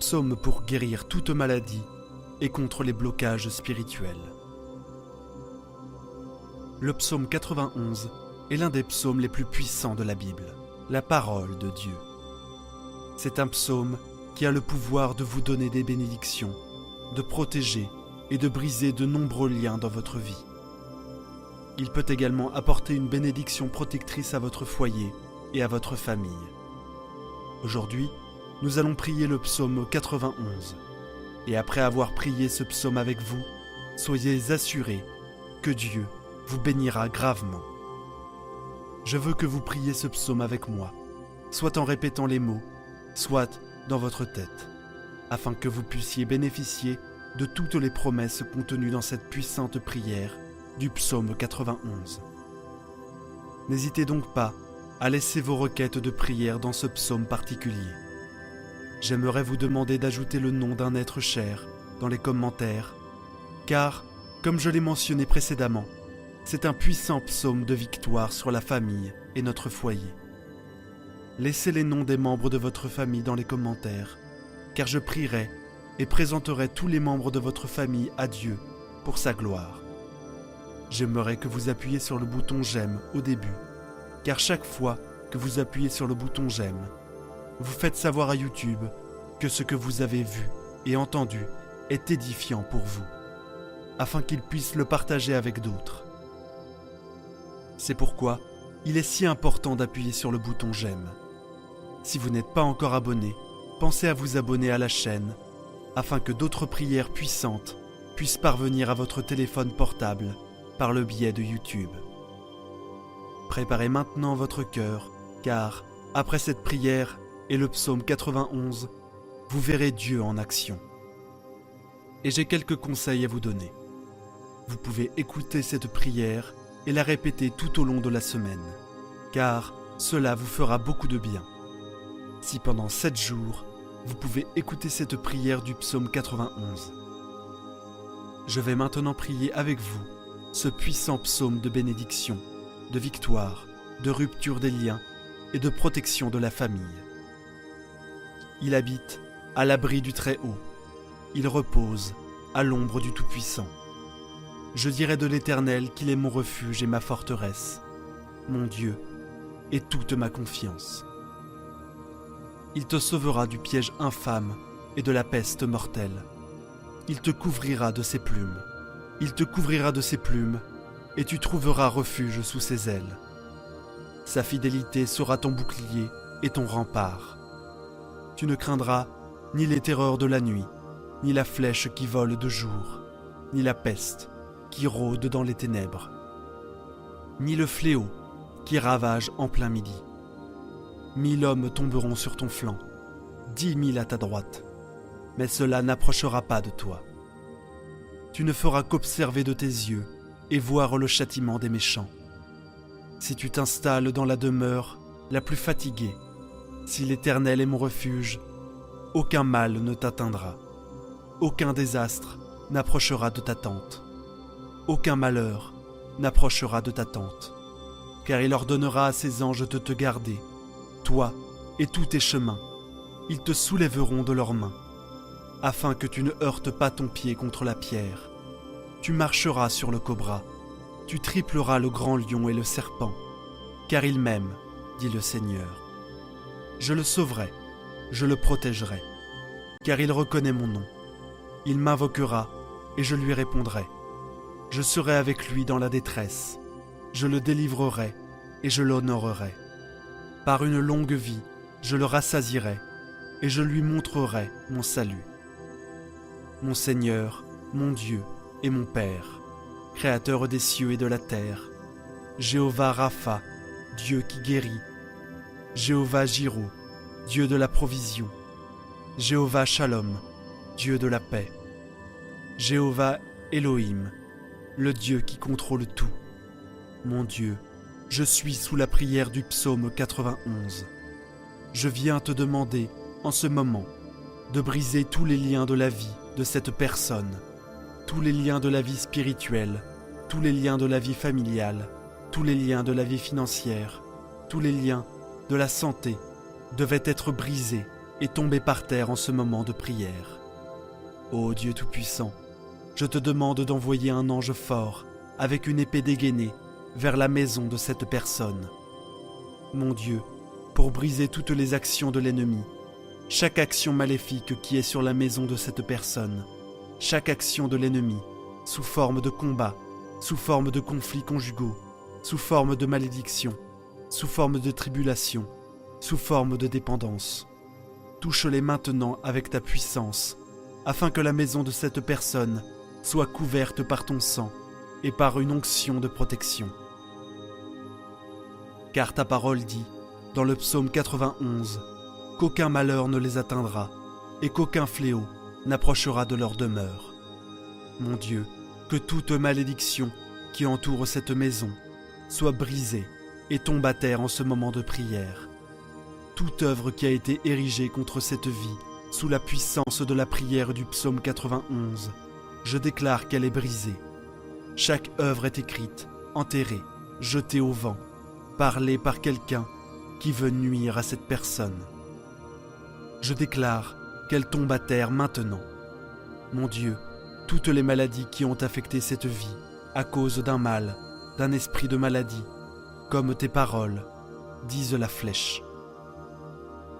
psaume pour guérir toute maladie et contre les blocages spirituels. Le psaume 91 est l'un des psaumes les plus puissants de la Bible, la parole de Dieu. C'est un psaume qui a le pouvoir de vous donner des bénédictions, de protéger et de briser de nombreux liens dans votre vie. Il peut également apporter une bénédiction protectrice à votre foyer et à votre famille. Aujourd'hui, nous allons prier le psaume 91. Et après avoir prié ce psaume avec vous, soyez assurés que Dieu vous bénira gravement. Je veux que vous priez ce psaume avec moi, soit en répétant les mots, soit dans votre tête, afin que vous puissiez bénéficier de toutes les promesses contenues dans cette puissante prière du psaume 91. N'hésitez donc pas à laisser vos requêtes de prière dans ce psaume particulier. J'aimerais vous demander d'ajouter le nom d'un être cher dans les commentaires, car, comme je l'ai mentionné précédemment, c'est un puissant psaume de victoire sur la famille et notre foyer. Laissez les noms des membres de votre famille dans les commentaires, car je prierai et présenterai tous les membres de votre famille à Dieu pour sa gloire. J'aimerais que vous appuyiez sur le bouton « J'aime » au début, car chaque fois que vous appuyez sur le bouton « J'aime », vous faites savoir à YouTube que ce que vous avez vu et entendu est édifiant pour vous, afin qu'il puisse le partager avec d'autres. C'est pourquoi il est si important d'appuyer sur le bouton « J'aime ». Si vous n'êtes pas encore abonné, pensez à vous abonner à la chaîne, afin que d'autres prières puissantes puissent parvenir à votre téléphone portable par le biais de YouTube. Préparez maintenant votre cœur, car après cette prière et le psaume 91, vous verrez Dieu en action. Et j'ai quelques conseils à vous donner. Vous pouvez écouter cette prière et la répéter tout au long de la semaine, car cela vous fera beaucoup de bien. Si pendant 7 jours, vous pouvez écouter cette prière du psaume 91. Je vais maintenant prier avec vous ce puissant psaume de bénédiction, de victoire, de rupture des liens et de protection de la famille. Il habite à l'abri du Très-Haut. Il repose à l'ombre du Tout-Puissant. Je dirai de l'Éternel qu'il est mon refuge et ma forteresse, mon Dieu et toute ma confiance. Il te sauvera du piège infâme et de la peste mortelle. Il te couvrira de ses plumes. Il te couvrira de ses plumes, et tu trouveras refuge sous ses ailes. Sa fidélité sera ton bouclier et ton rempart. Tu ne craindras ni les terreurs de la nuit, ni la flèche qui vole de jour, ni la peste qui rôde dans les ténèbres, ni le fléau qui ravage en plein midi. 1000 hommes tomberont sur ton flanc, 10 000 à ta droite, mais cela n'approchera pas de toi. Tu ne feras qu'observer de tes yeux et voir le châtiment des méchants. Si tu t'installes dans la demeure la plus fatiguée, si l'Éternel est mon refuge, aucun mal ne t'atteindra, aucun désastre n'approchera de ta tente, aucun malheur n'approchera de ta tente, car il ordonnera à ses anges de te garder, toi et tous tes chemins. Ils te soulèveront de leurs mains, afin que tu ne heurtes pas ton pied contre la pierre. Tu marcheras sur le cobra, tu tripleras le grand lion et le serpent, car il m'aime, dit le Seigneur. Je le sauverai, je le protégerai, car il reconnaît mon nom. Il m'invoquera, et je lui répondrai. Je serai avec lui dans la détresse, je le délivrerai, et je l'honorerai. Par une longue vie, je le rassasierai, et je lui montrerai mon salut. Mon Seigneur, mon Dieu et mon Père, Créateur des cieux et de la terre, Jéhovah Rapha, Dieu qui guérit, Jéhovah Jiro, Dieu de la provision, Jéhovah Shalom, Dieu de la paix, Jéhovah Elohim, le Dieu qui contrôle tout. Mon Dieu, je suis sous la prière du psaume 91. Je viens te demander, en ce moment, de briser tous les liens de la vie de cette personne, tous les liens de la vie spirituelle, tous les liens de la vie familiale, tous les liens de la vie financière, tous les liens de la santé devaient être brisés et tomber par terre en ce moment de prière. Ô Dieu Tout-Puissant, je te demande d'envoyer un ange fort avec une épée dégainée vers la maison de cette personne. Mon Dieu, pour briser toutes les actions de l'ennemi, chaque action maléfique qui est sur la maison de cette personne, chaque action de l'ennemi, sous forme de combat, sous forme de conflits conjugaux, sous forme de malédiction, sous forme de tribulation, sous forme de dépendance. Touche-les maintenant avec ta puissance, afin que la maison de cette personne soit couverte par ton sang et par une onction de protection. Car ta parole dit, dans le psaume 91, qu'aucun malheur ne les atteindra et qu'aucun fléau n'approchera de leur demeure. Mon Dieu, que toute malédiction qui entoure cette maison soit brisée et tombe à terre en ce moment de prière. Toute œuvre qui a été érigée contre cette vie sous la puissance de la prière du psaume 91, je déclare qu'elle est brisée. Chaque œuvre est écrite, enterrée, jetée au vent, parlée par quelqu'un qui veut nuire à cette personne. Je déclare qu'elle tombe à terre maintenant. Mon Dieu, toutes les maladies qui ont affecté cette vie à cause d'un mal, d'un esprit de maladie, comme tes paroles, disent la flèche.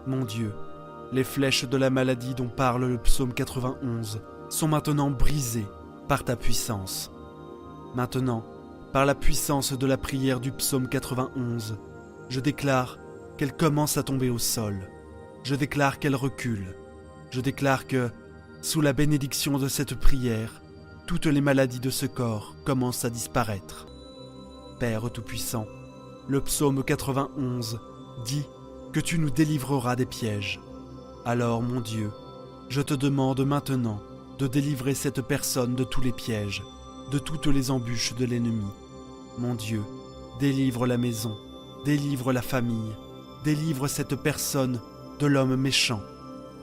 Mon Dieu, les flèches de la maladie dont parle le psaume 91 sont maintenant brisées par ta puissance. Maintenant, par la puissance de la prière du psaume 91, je déclare qu'elle commence à tomber au sol. Je déclare qu'elle recule. Je déclare que, sous la bénédiction de cette prière, toutes les maladies de ce corps commencent à disparaître. Père Tout-Puissant, le psaume 91 dit que tu nous délivreras des pièges. Alors, mon Dieu, je te demande maintenant de délivrer cette personne de tous les pièges, de toutes les embûches de l'ennemi. Mon Dieu, délivre la maison, délivre la famille, délivre cette personne de l'homme méchant,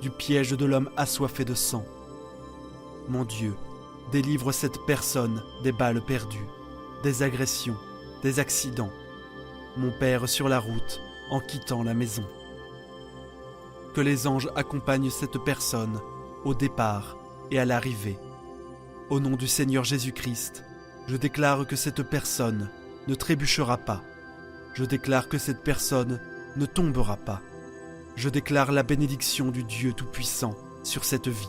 du piège de l'homme assoiffé de sang. Mon Dieu, délivre cette personne des balles perdues, des agressions, des accidents. Mon Père sur la route, en quittant la maison. Que les anges accompagnent cette personne au départ et à l'arrivée. Au nom du Seigneur Jésus-Christ, je déclare que cette personne ne trébuchera pas. Je déclare que cette personne ne tombera pas. Je déclare la bénédiction du Dieu Tout-Puissant sur cette vie.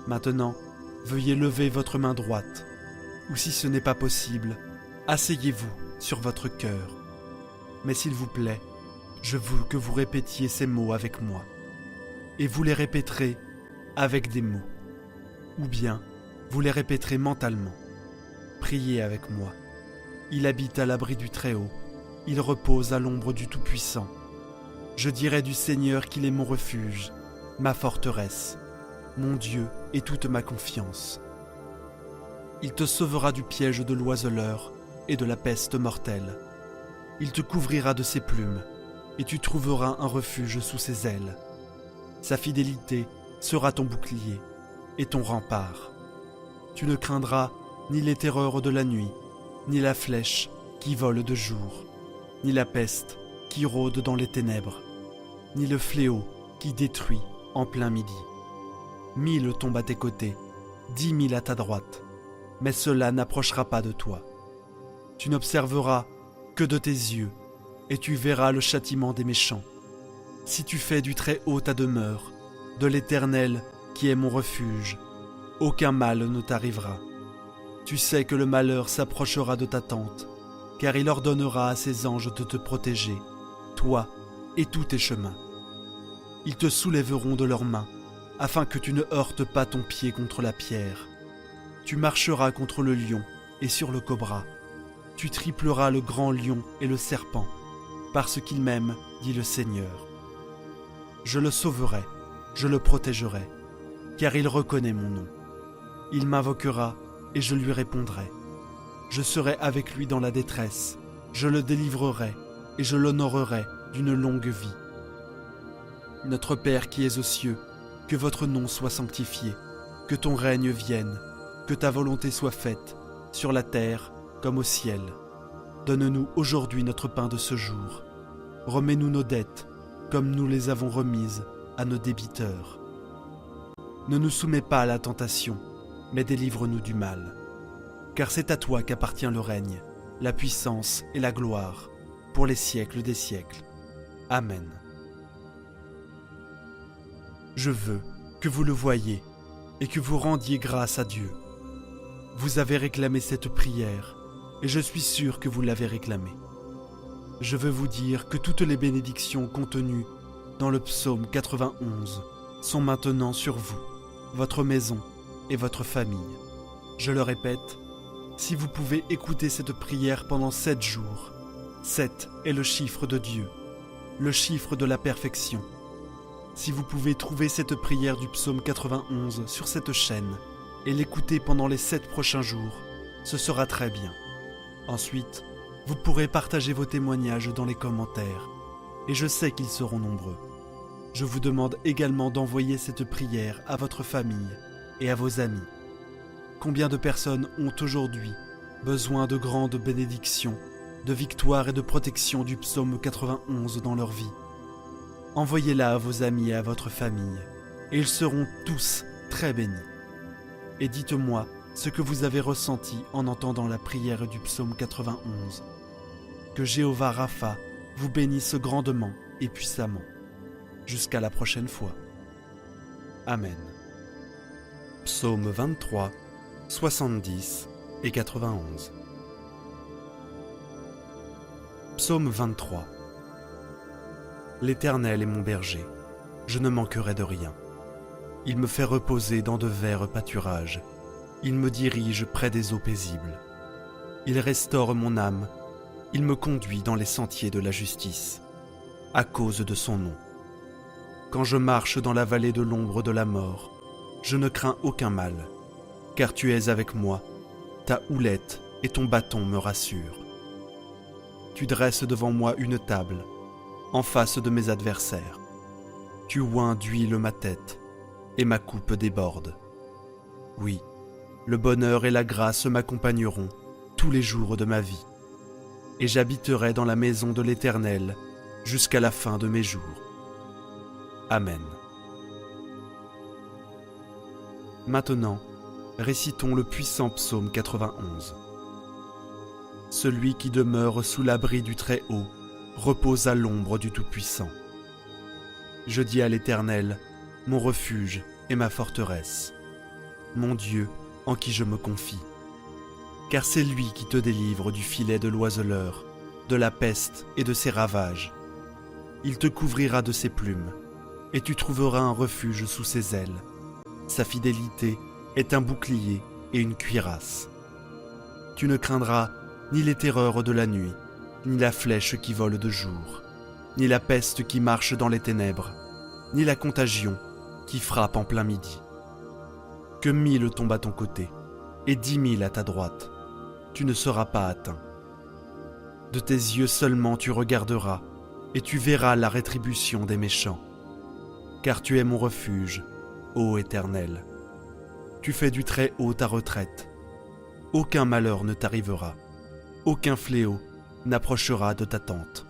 Maintenant, veuillez lever votre main droite, ou si ce n'est pas possible, asseyez-vous sur votre cœur. Mais s'il vous plaît, je veux que vous répétiez ces mots avec moi. Et vous les répéterez avec des mots. Ou bien, vous les répéterez mentalement. Priez avec moi. Il habite à l'abri du Très-Haut. Il repose à l'ombre du Tout-Puissant. Je dirai du Seigneur qu'il est mon refuge, ma forteresse, mon Dieu et toute ma confiance. Il te sauvera du piège de l'oiseleur et de la peste mortelle. Il te couvrira de ses plumes, et tu trouveras un refuge sous ses ailes. Sa fidélité sera ton bouclier et ton rempart. Tu ne craindras ni les terreurs de la nuit, ni la flèche qui vole de jour, ni la peste qui rôde dans les ténèbres, ni le fléau qui détruit en plein midi. 1000 tombent à tes côtés, 10 000 à ta droite, mais cela n'approchera pas de toi. Tu n'observeras que de tes yeux, et tu verras le châtiment des méchants. Si tu fais du Très-Haut ta demeure, de l'Éternel qui est mon refuge, aucun mal ne t'arrivera. Tu sais que le malheur s'approchera de ta tente, car il ordonnera à ses anges de te protéger, toi et tous tes chemins. Ils te soulèveront de leurs mains, afin que tu ne heurtes pas ton pied contre la pierre. Tu marcheras contre le lion et sur le cobra. Tu tripleras le grand lion et le serpent, parce qu'il m'aime, dit le Seigneur. Je le sauverai, je le protégerai, car il reconnaît mon nom. Il m'invoquera et je lui répondrai. Je serai avec lui dans la détresse, je le délivrerai et je l'honorerai d'une longue vie. Notre Père qui es aux cieux, que votre nom soit sanctifié, que ton règne vienne, que ta volonté soit faite, sur la terre comme au ciel. Donne-nous aujourd'hui notre pain de ce jour. Remets-nous nos dettes, comme nous les avons remises à nos débiteurs. Ne nous soumets pas à la tentation, mais délivre-nous du mal. Car c'est à toi qu'appartient le règne, la puissance et la gloire, pour les siècles des siècles. Amen. Je veux que vous le voyiez et que vous rendiez grâce à Dieu. Vous avez réclamé cette prière, et je suis sûr que vous l'avez réclamée. Je veux vous dire que toutes les bénédictions contenues dans le psaume 91 sont maintenant sur vous, votre maison et votre famille. Je le répète, si vous pouvez écouter cette prière pendant 7 jours, 7 est le chiffre de Dieu, le chiffre de la perfection. Si vous pouvez trouver cette prière du psaume 91 sur cette chaîne et l'écouter pendant les 7 prochains jours, ce sera très bien. Ensuite, vous pourrez partager vos témoignages dans les commentaires, et je sais qu'ils seront nombreux. Je vous demande également d'envoyer cette prière à votre famille et à vos amis. Combien de personnes ont aujourd'hui besoin de grandes bénédictions, de victoire et de protection du psaume 91 dans leur vie? Envoyez-la à vos amis et à votre famille, et ils seront tous très bénis. Et dites-moi ce que vous avez ressenti en entendant la prière du psaume 91. Que Jéhovah Rapha vous bénisse grandement et puissamment. Jusqu'à la prochaine fois. Amen. Psaume 23, 70 et 91. Psaume 23. L'Éternel est mon berger, je ne manquerai de rien. Il me fait reposer dans de verts pâturages. Il me dirige près des eaux paisibles. Il restaure mon âme. Il me conduit dans les sentiers de la justice, à cause de son nom. Quand je marche dans la vallée de l'ombre de la mort, je ne crains aucun mal, car tu es avec moi. Ta houlette et ton bâton me rassurent. Tu dresses devant moi une table, en face de mes adversaires. Tu oins d'huile ma tête, et ma coupe déborde. Oui, le bonheur et la grâce m'accompagneront tous les jours de ma vie, et j'habiterai dans la maison de l'Éternel jusqu'à la fin de mes jours. Amen. Maintenant, récitons le puissant psaume 91. Celui qui demeure sous l'abri du Très-Haut repose à l'ombre du Tout-Puissant. Je dis à l'Éternel, mon refuge et ma forteresse, mon Dieu en qui je me confie. Car c'est lui qui te délivre du filet de l'oiseleur, de la peste et de ses ravages. Il te couvrira de ses plumes, et tu trouveras un refuge sous ses ailes. Sa fidélité est un bouclier et une cuirasse. Tu ne craindras ni les terreurs de la nuit, ni la flèche qui vole de jour, ni la peste qui marche dans les ténèbres, ni la contagion qui frappe en plein midi. Que 1000 tombent à ton côté, et 10 000 à ta droite, tu ne seras pas atteint. De tes yeux seulement tu regarderas, et tu verras la rétribution des méchants. Car tu es mon refuge, ô Éternel. Tu fais du Très-Haut ta retraite. Aucun malheur ne t'arrivera, aucun fléau n'approchera de ta tente.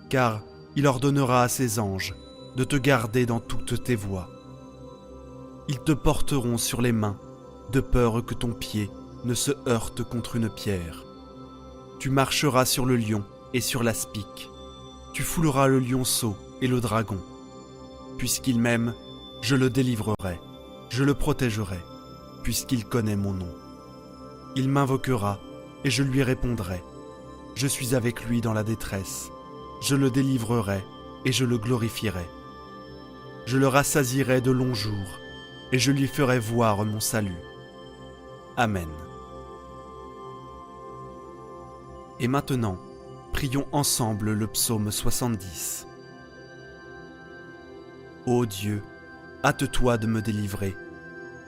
Car il ordonnera à ses anges de te garder dans toutes tes voies. Ils te porteront sur les mains, de peur que ton pied ne se heurte contre une pierre. Tu marcheras sur le lion et sur l'aspic. Tu fouleras le lionceau et le dragon. Puisqu'il m'aime, je le délivrerai, je le protégerai, puisqu'il connaît mon nom. Il m'invoquera et je lui répondrai. Je suis avec lui dans la détresse. Je le délivrerai et je le glorifierai. Je le rassasierai de longs jours et je lui ferai voir mon salut. Amen. Et maintenant, prions ensemble le psaume 70. Ô Dieu, hâte-toi de me délivrer.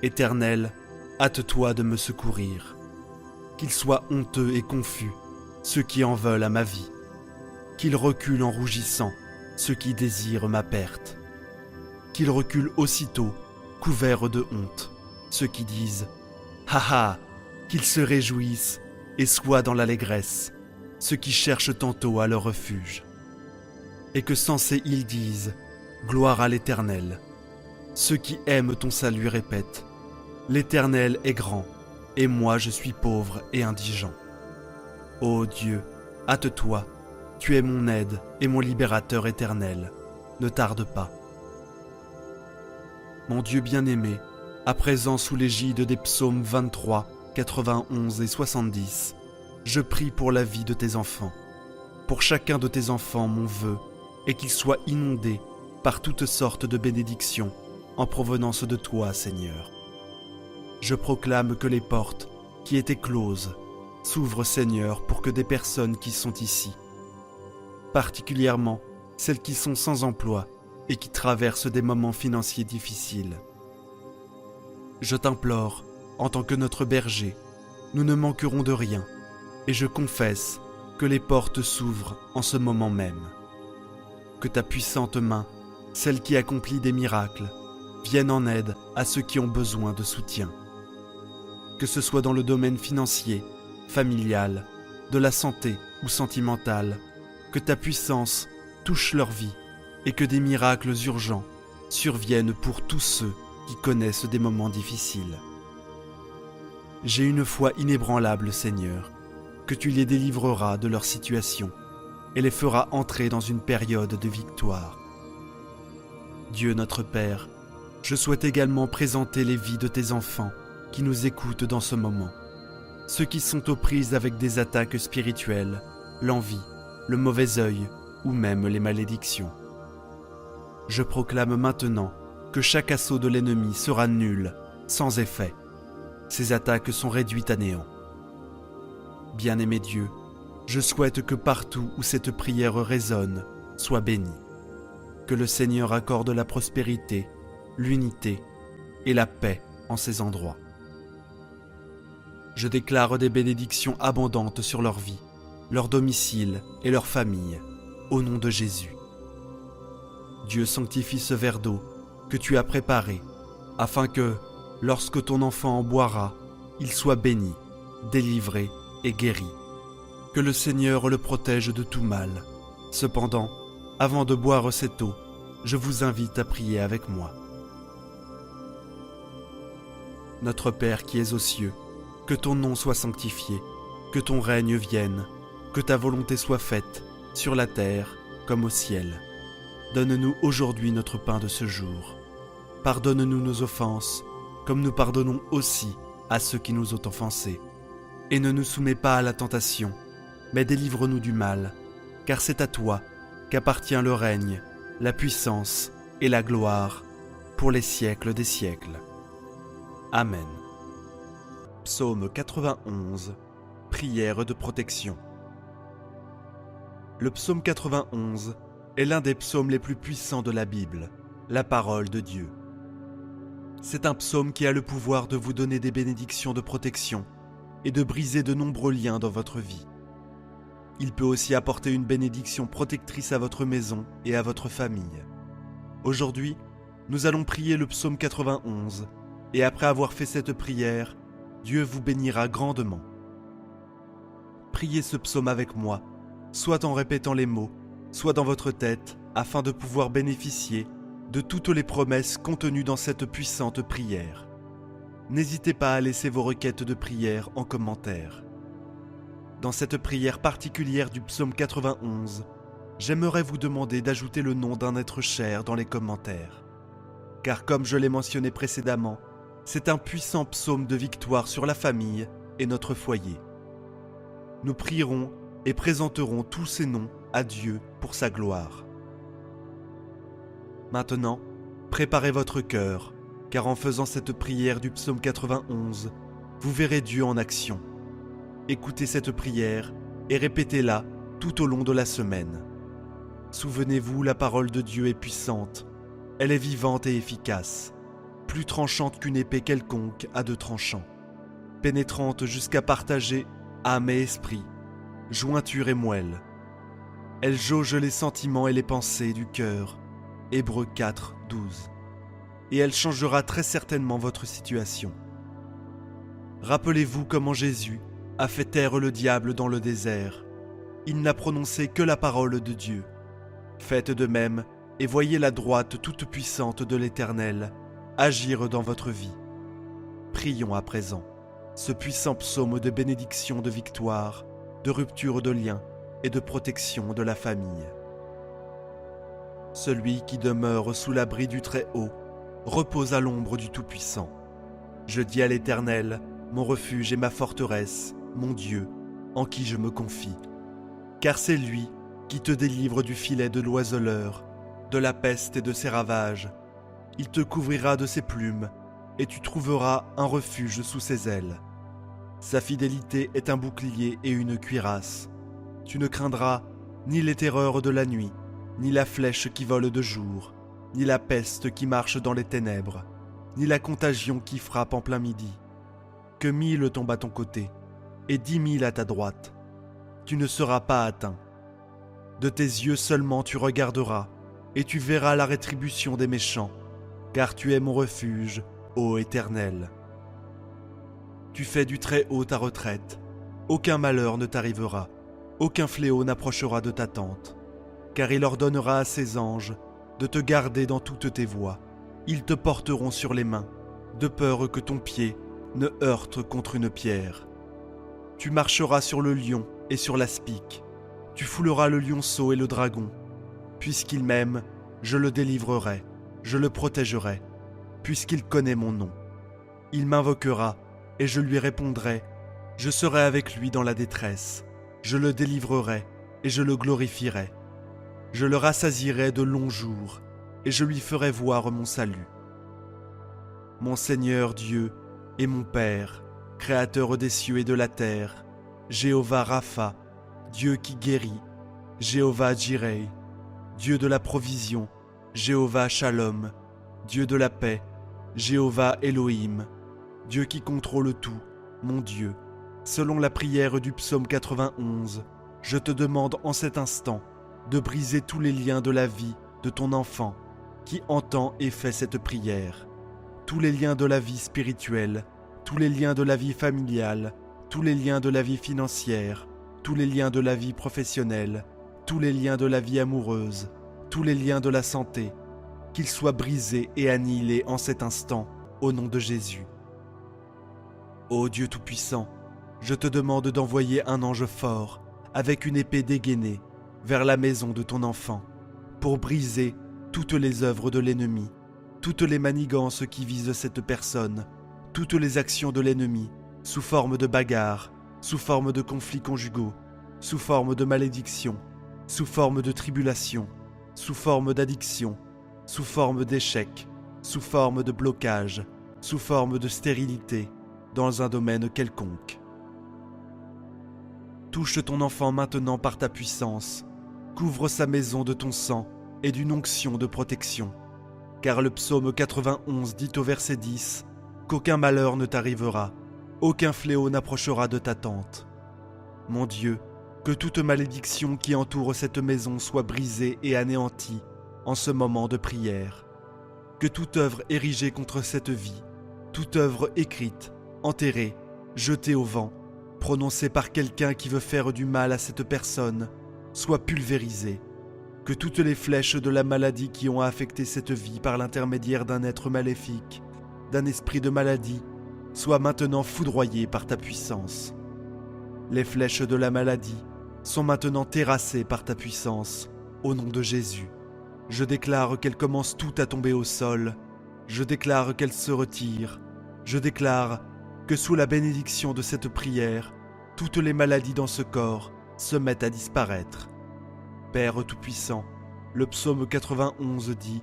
Éternel, hâte-toi de me secourir. Qu'ils soient honteux et confus, ceux qui en veulent à ma vie. Qu'ils reculent en rougissant, ceux qui désirent ma perte. Qu'ils reculent aussitôt, couverts de honte, ceux qui disent « Ha ha !» Qu'ils se réjouissent et soient dans l'allégresse, ceux qui cherchent tantôt à leur refuge. Et que sensés ils disent « Gloire à l'Éternel. Ceux qui aiment ton salut répètent, l'Éternel est grand, et moi je suis pauvre et indigent. Ô Dieu, hâte-toi, tu es mon aide et mon libérateur éternel, ne tarde pas. Mon Dieu bien-aimé, à présent sous l'égide des psaumes 23, 91 et 70, je prie pour la vie de tes enfants. Pour chacun de tes enfants, mon vœu est qu'ils soient inondés par toutes sortes de bénédictions en provenance de toi, Seigneur. Je proclame que les portes qui étaient closes s'ouvrent, Seigneur, pour que des personnes qui sont ici, particulièrement celles qui sont sans emploi et qui traversent des moments financiers difficiles. Je t'implore, en tant que notre berger, nous ne manquerons de rien, et je confesse que les portes s'ouvrent en ce moment même. Que ta puissante main, celle qui accomplit des miracles, vienne en aide à ceux qui ont besoin de soutien. Que ce soit dans le domaine financier, familial, de la santé ou sentimental, que ta puissance touche leur vie et que des miracles urgents surviennent pour tous ceux qui connaissent des moments difficiles. J'ai une foi inébranlable, Seigneur, que tu les délivreras de leur situation et les feras entrer dans une période de victoire. Dieu notre Père, je souhaite également présenter les vies de tes enfants qui nous écoutent dans ce moment, ceux qui sont aux prises avec des attaques spirituelles, l'envie, le mauvais œil ou même les malédictions. Je proclame maintenant que chaque assaut de l'ennemi sera nul, sans effet. Ces attaques sont réduites à néant. Bien-aimé Dieu, je souhaite que partout où cette prière résonne, soit bénie. Que le Seigneur accorde la prospérité, l'unité et la paix en ces endroits. Je déclare des bénédictions abondantes sur leur vie, leur domicile et leur famille, au nom de Jésus. Dieu sanctifie ce verre d'eau que tu as préparé, afin que, lorsque ton enfant en boira, il soit béni, délivré et guéri. Que le Seigneur le protège de tout mal. Cependant, avant de boire cette eau, je vous invite à prier avec moi. Notre Père qui es aux cieux, que ton nom soit sanctifié, que ton règne vienne, que ta volonté soit faite, sur la terre comme au ciel. Donne-nous aujourd'hui notre pain de ce jour. Pardonne-nous nos offenses, comme nous pardonnons aussi à ceux qui nous ont offensés. Et ne nous soumets pas à la tentation, mais délivre-nous du mal, car c'est à toi qu'appartient le règne, la puissance et la gloire, pour les siècles des siècles. Amen. Psaume 91, prière de protection. Le psaume 91 est l'un des psaumes les plus puissants de la Bible, la parole de Dieu. C'est un psaume qui a le pouvoir de vous donner des bénédictions de protection et de briser de nombreux liens dans votre vie. Il peut aussi apporter une bénédiction protectrice à votre maison et à votre famille. Aujourd'hui, nous allons prier le psaume 91, et après avoir fait cette prière, Dieu vous bénira grandement. Priez ce psaume avec moi, soit en répétant les mots, soit dans votre tête, afin de pouvoir bénéficier de toutes les promesses contenues dans cette puissante prière. N'hésitez pas à laisser vos requêtes de prière en commentaire. Dans cette prière particulière du psaume 91, j'aimerais vous demander d'ajouter le nom d'un être cher dans les commentaires. Car comme je l'ai mentionné précédemment, c'est un puissant psaume de victoire sur la famille et notre foyer. Nous prierons et présenterons tous ces noms à Dieu pour sa gloire. Maintenant, préparez votre cœur, car en faisant cette prière du psaume 91, vous verrez Dieu en action. Écoutez cette prière et répétez-la tout au long de la semaine. Souvenez-vous, la parole de Dieu est puissante, elle est vivante et efficace, plus tranchante qu'une épée quelconque à deux tranchants, pénétrante jusqu'à partager âme et esprit, jointure et moelle. Elle jauge les sentiments et les pensées du cœur. Hébreux 4, 12. Et elle changera très certainement votre situation. Rappelez-vous comment Jésus a fait taire le diable dans le désert. Il n'a prononcé que la parole de Dieu. Faites de même et voyez la droite toute-puissante de l'Éternel agir dans votre vie. Prions à présent ce puissant psaume de bénédiction, de victoire, de rupture de liens et de protection de la famille. Celui qui demeure sous l'abri du Très-Haut repose à l'ombre du Tout-Puissant. Je dis à l'Éternel, mon refuge et ma forteresse, mon Dieu, en qui je me confie. Car c'est lui qui te délivre du filet de l'oiseleur, de la peste et de ses ravages. Il te couvrira de ses plumes, et tu trouveras un refuge sous ses ailes. Sa fidélité est un bouclier et une cuirasse. Tu ne craindras ni les terreurs de la nuit, ni la flèche qui vole de jour, ni la peste qui marche dans les ténèbres, ni la contagion qui frappe en plein midi. Que 1000 tombent à ton côté, et 10 000 à ta droite. Tu ne seras pas atteint. De tes yeux seulement tu regarderas, et tu verras la rétribution des méchants, car tu es mon refuge, ô Éternel. Tu fais du Très-Haut ta retraite, aucun malheur ne t'arrivera, aucun fléau n'approchera de ta tente, car il ordonnera à ses anges de te garder dans toutes tes voies. Ils te porteront sur les mains, de peur que ton pied ne heurte contre une pierre. Tu marcheras sur le lion et sur l'aspic, tu fouleras le lionceau et le dragon. Puisqu'il m'aime, je le délivrerai, je le protégerai, puisqu'il connaît mon nom. Il m'invoquera, et je lui répondrai, je serai avec lui dans la détresse, je le délivrerai, et je le glorifierai. Je le rassasierai de longs jours, et je lui ferai voir mon salut. Mon Seigneur Dieu et mon Père, Créateur des cieux et de la terre, Jéhovah Rapha, Dieu qui guérit, Jéhovah Jireh, Dieu de la provision, Jéhovah Shalom, Dieu de la paix, Jéhovah Elohim, Dieu qui contrôle tout, mon Dieu. Selon la prière du psaume 91, je te demande en cet instant de briser tous les liens de la vie de ton enfant qui entend et fait cette prière. Tous les liens de la vie spirituelle, tous les liens de la vie familiale, tous les liens de la vie financière, tous les liens de la vie professionnelle, tous les liens de la vie amoureuse, tous les liens de la santé, qu'ils soient brisés et annihilés en cet instant, au nom de Jésus. Ô Dieu Tout-Puissant, je te demande d'envoyer un ange fort, avec une épée dégainée, vers la maison de ton enfant, pour briser toutes les œuvres de l'ennemi, toutes les manigances qui visent cette personne, toutes les actions de l'ennemi, sous forme de bagarres, sous forme de conflits conjugaux, sous forme de malédiction, sous forme de tribulation, sous forme d'addiction, sous forme d'échec, sous forme de blocage, sous forme de stérilité, dans un domaine quelconque. Touche ton enfant maintenant par ta puissance, couvre sa maison de ton sang et d'une onction de protection. Car le psaume 91 dit au verset 10 qu'aucun malheur ne t'arrivera, aucun fléau n'approchera de ta tente. Mon Dieu, que toute malédiction qui entoure cette maison soit brisée et anéantie en ce moment de prière. Que toute œuvre érigée contre cette vie, toute œuvre écrite, enterrée, jetée au vent, prononcée par quelqu'un qui veut faire du mal à cette personne, soit pulvérisée. Que toutes les flèches de la maladie qui ont affecté cette vie par l'intermédiaire d'un être maléfique, d'un esprit de maladie, soient maintenant foudroyées par ta puissance. Les flèches de la maladie sont maintenant terrassées par ta puissance, au nom de Jésus. Je déclare qu'elles commencent toutes à tomber au sol. Je déclare qu'elles se retirent. Je déclare que sous la bénédiction de cette prière, toutes les maladies dans ce corps se mettent à disparaître. Père Tout-Puissant, le psaume 91 dit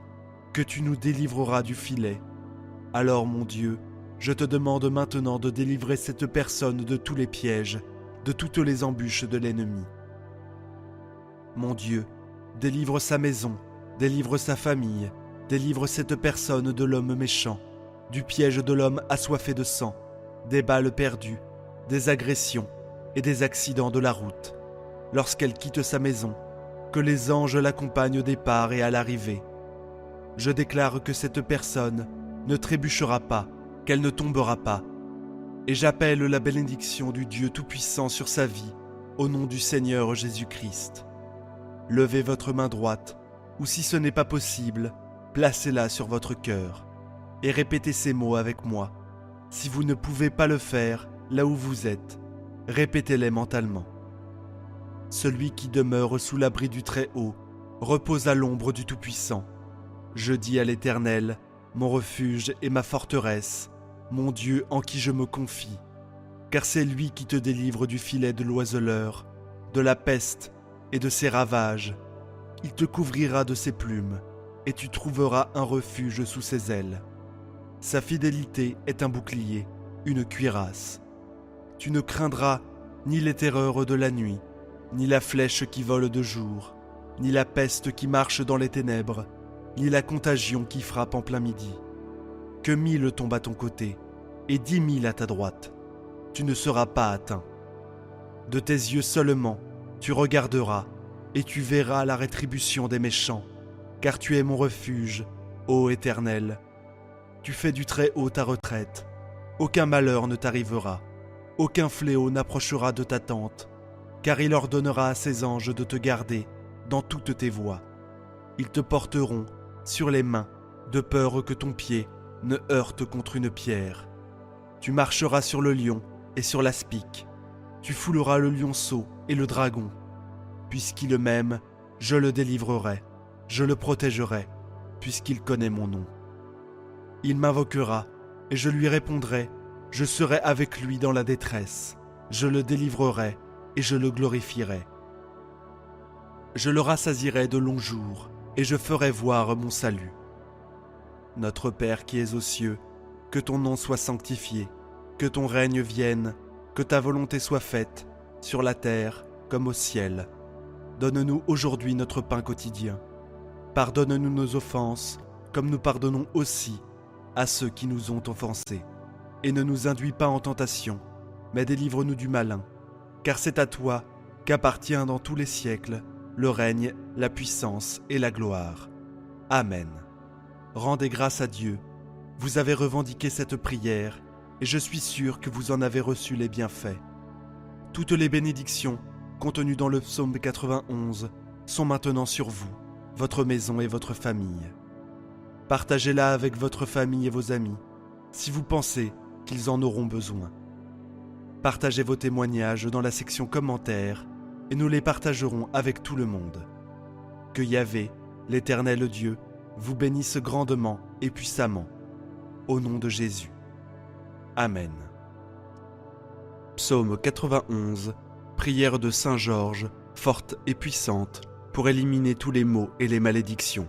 que tu nous délivreras du filet. Alors mon Dieu, je te demande maintenant de délivrer cette personne de tous les pièges, de toutes les embûches de l'ennemi. Mon Dieu, délivre sa maison, délivre sa famille, délivre cette personne de l'homme méchant, du piège de l'homme assoiffé de sang, des balles perdues, des agressions et des accidents de la route. Lorsqu'elle quitte sa maison, que les anges l'accompagnent au départ et à l'arrivée. Je déclare que cette personne ne trébuchera pas, qu'elle ne tombera pas. Et j'appelle la bénédiction du Dieu Tout-Puissant sur sa vie, au nom du Seigneur Jésus-Christ. Levez votre main droite ou si ce n'est pas possible, placez-la sur votre cœur et répétez ces mots avec moi. Si vous ne pouvez pas le faire là où vous êtes, répétez-les mentalement. Celui qui demeure sous l'abri du Très-Haut repose à l'ombre du Tout-Puissant. Je dis à l'Éternel, mon refuge et ma forteresse, mon Dieu en qui je me confie, car c'est lui qui te délivre du filet de l'oiseleur, de la peste et de ses ravages. Il te couvrira de ses plumes, et tu trouveras un refuge sous ses ailes. Sa fidélité est un bouclier, une cuirasse. Tu ne craindras ni les terreurs de la nuit, ni la flèche qui vole de jour, ni la peste qui marche dans les ténèbres, ni la contagion qui frappe en plein midi. Que 1000 tombent à ton côté, et 10 000 à ta droite, tu ne seras pas atteint. De tes yeux seulement, tu regarderas, et tu verras la rétribution des méchants, car tu es mon refuge, ô Éternel. Tu fais du Très-Haut ta retraite, aucun malheur ne t'arrivera, aucun fléau n'approchera de ta tente, car il ordonnera à ses anges de te garder dans toutes tes voies. Ils te porteront sur les mains, de peur que ton pied ne heurte contre une pierre. Tu marcheras sur le lion et sur l'aspic, tu fouleras le lionceau et le dragon. Puisqu'il m'aime, je le délivrerai, je le protégerai, puisqu'il connaît mon nom. Il m'invoquera, et je lui répondrai, je serai avec lui dans la détresse, je le délivrerai, et je le glorifierai. Je le rassasierai de longs jours, et je ferai voir mon salut. Notre Père qui es aux cieux, que ton nom soit sanctifié, que ton règne vienne, que ta volonté soit faite, sur la terre comme au ciel. Donne-nous aujourd'hui notre pain quotidien. Pardonne-nous nos offenses, comme nous pardonnons aussi à ceux qui nous ont offensés. Et ne nous induis pas en tentation, mais délivre-nous du malin. Car c'est à toi qu'appartient dans tous les siècles le règne, la puissance et la gloire. Amen. Rendez grâce à Dieu. Vous avez revendiqué cette prière, et je suis sûr que vous en avez reçu les bienfaits. Toutes les bénédictions contenues dans le psaume 91 sont maintenant sur vous, votre maison et votre famille. Partagez-la avec votre famille et vos amis, si vous pensez qu'ils en auront besoin. Partagez vos témoignages dans la section commentaires, et nous les partagerons avec tout le monde. Que Yahvé, l'Éternel Dieu, vous bénisse grandement et puissamment. Au nom de Jésus. Amen. Psaume 91, prière de Saint Georges, forte et puissante, pour éliminer tous les maux et les malédictions.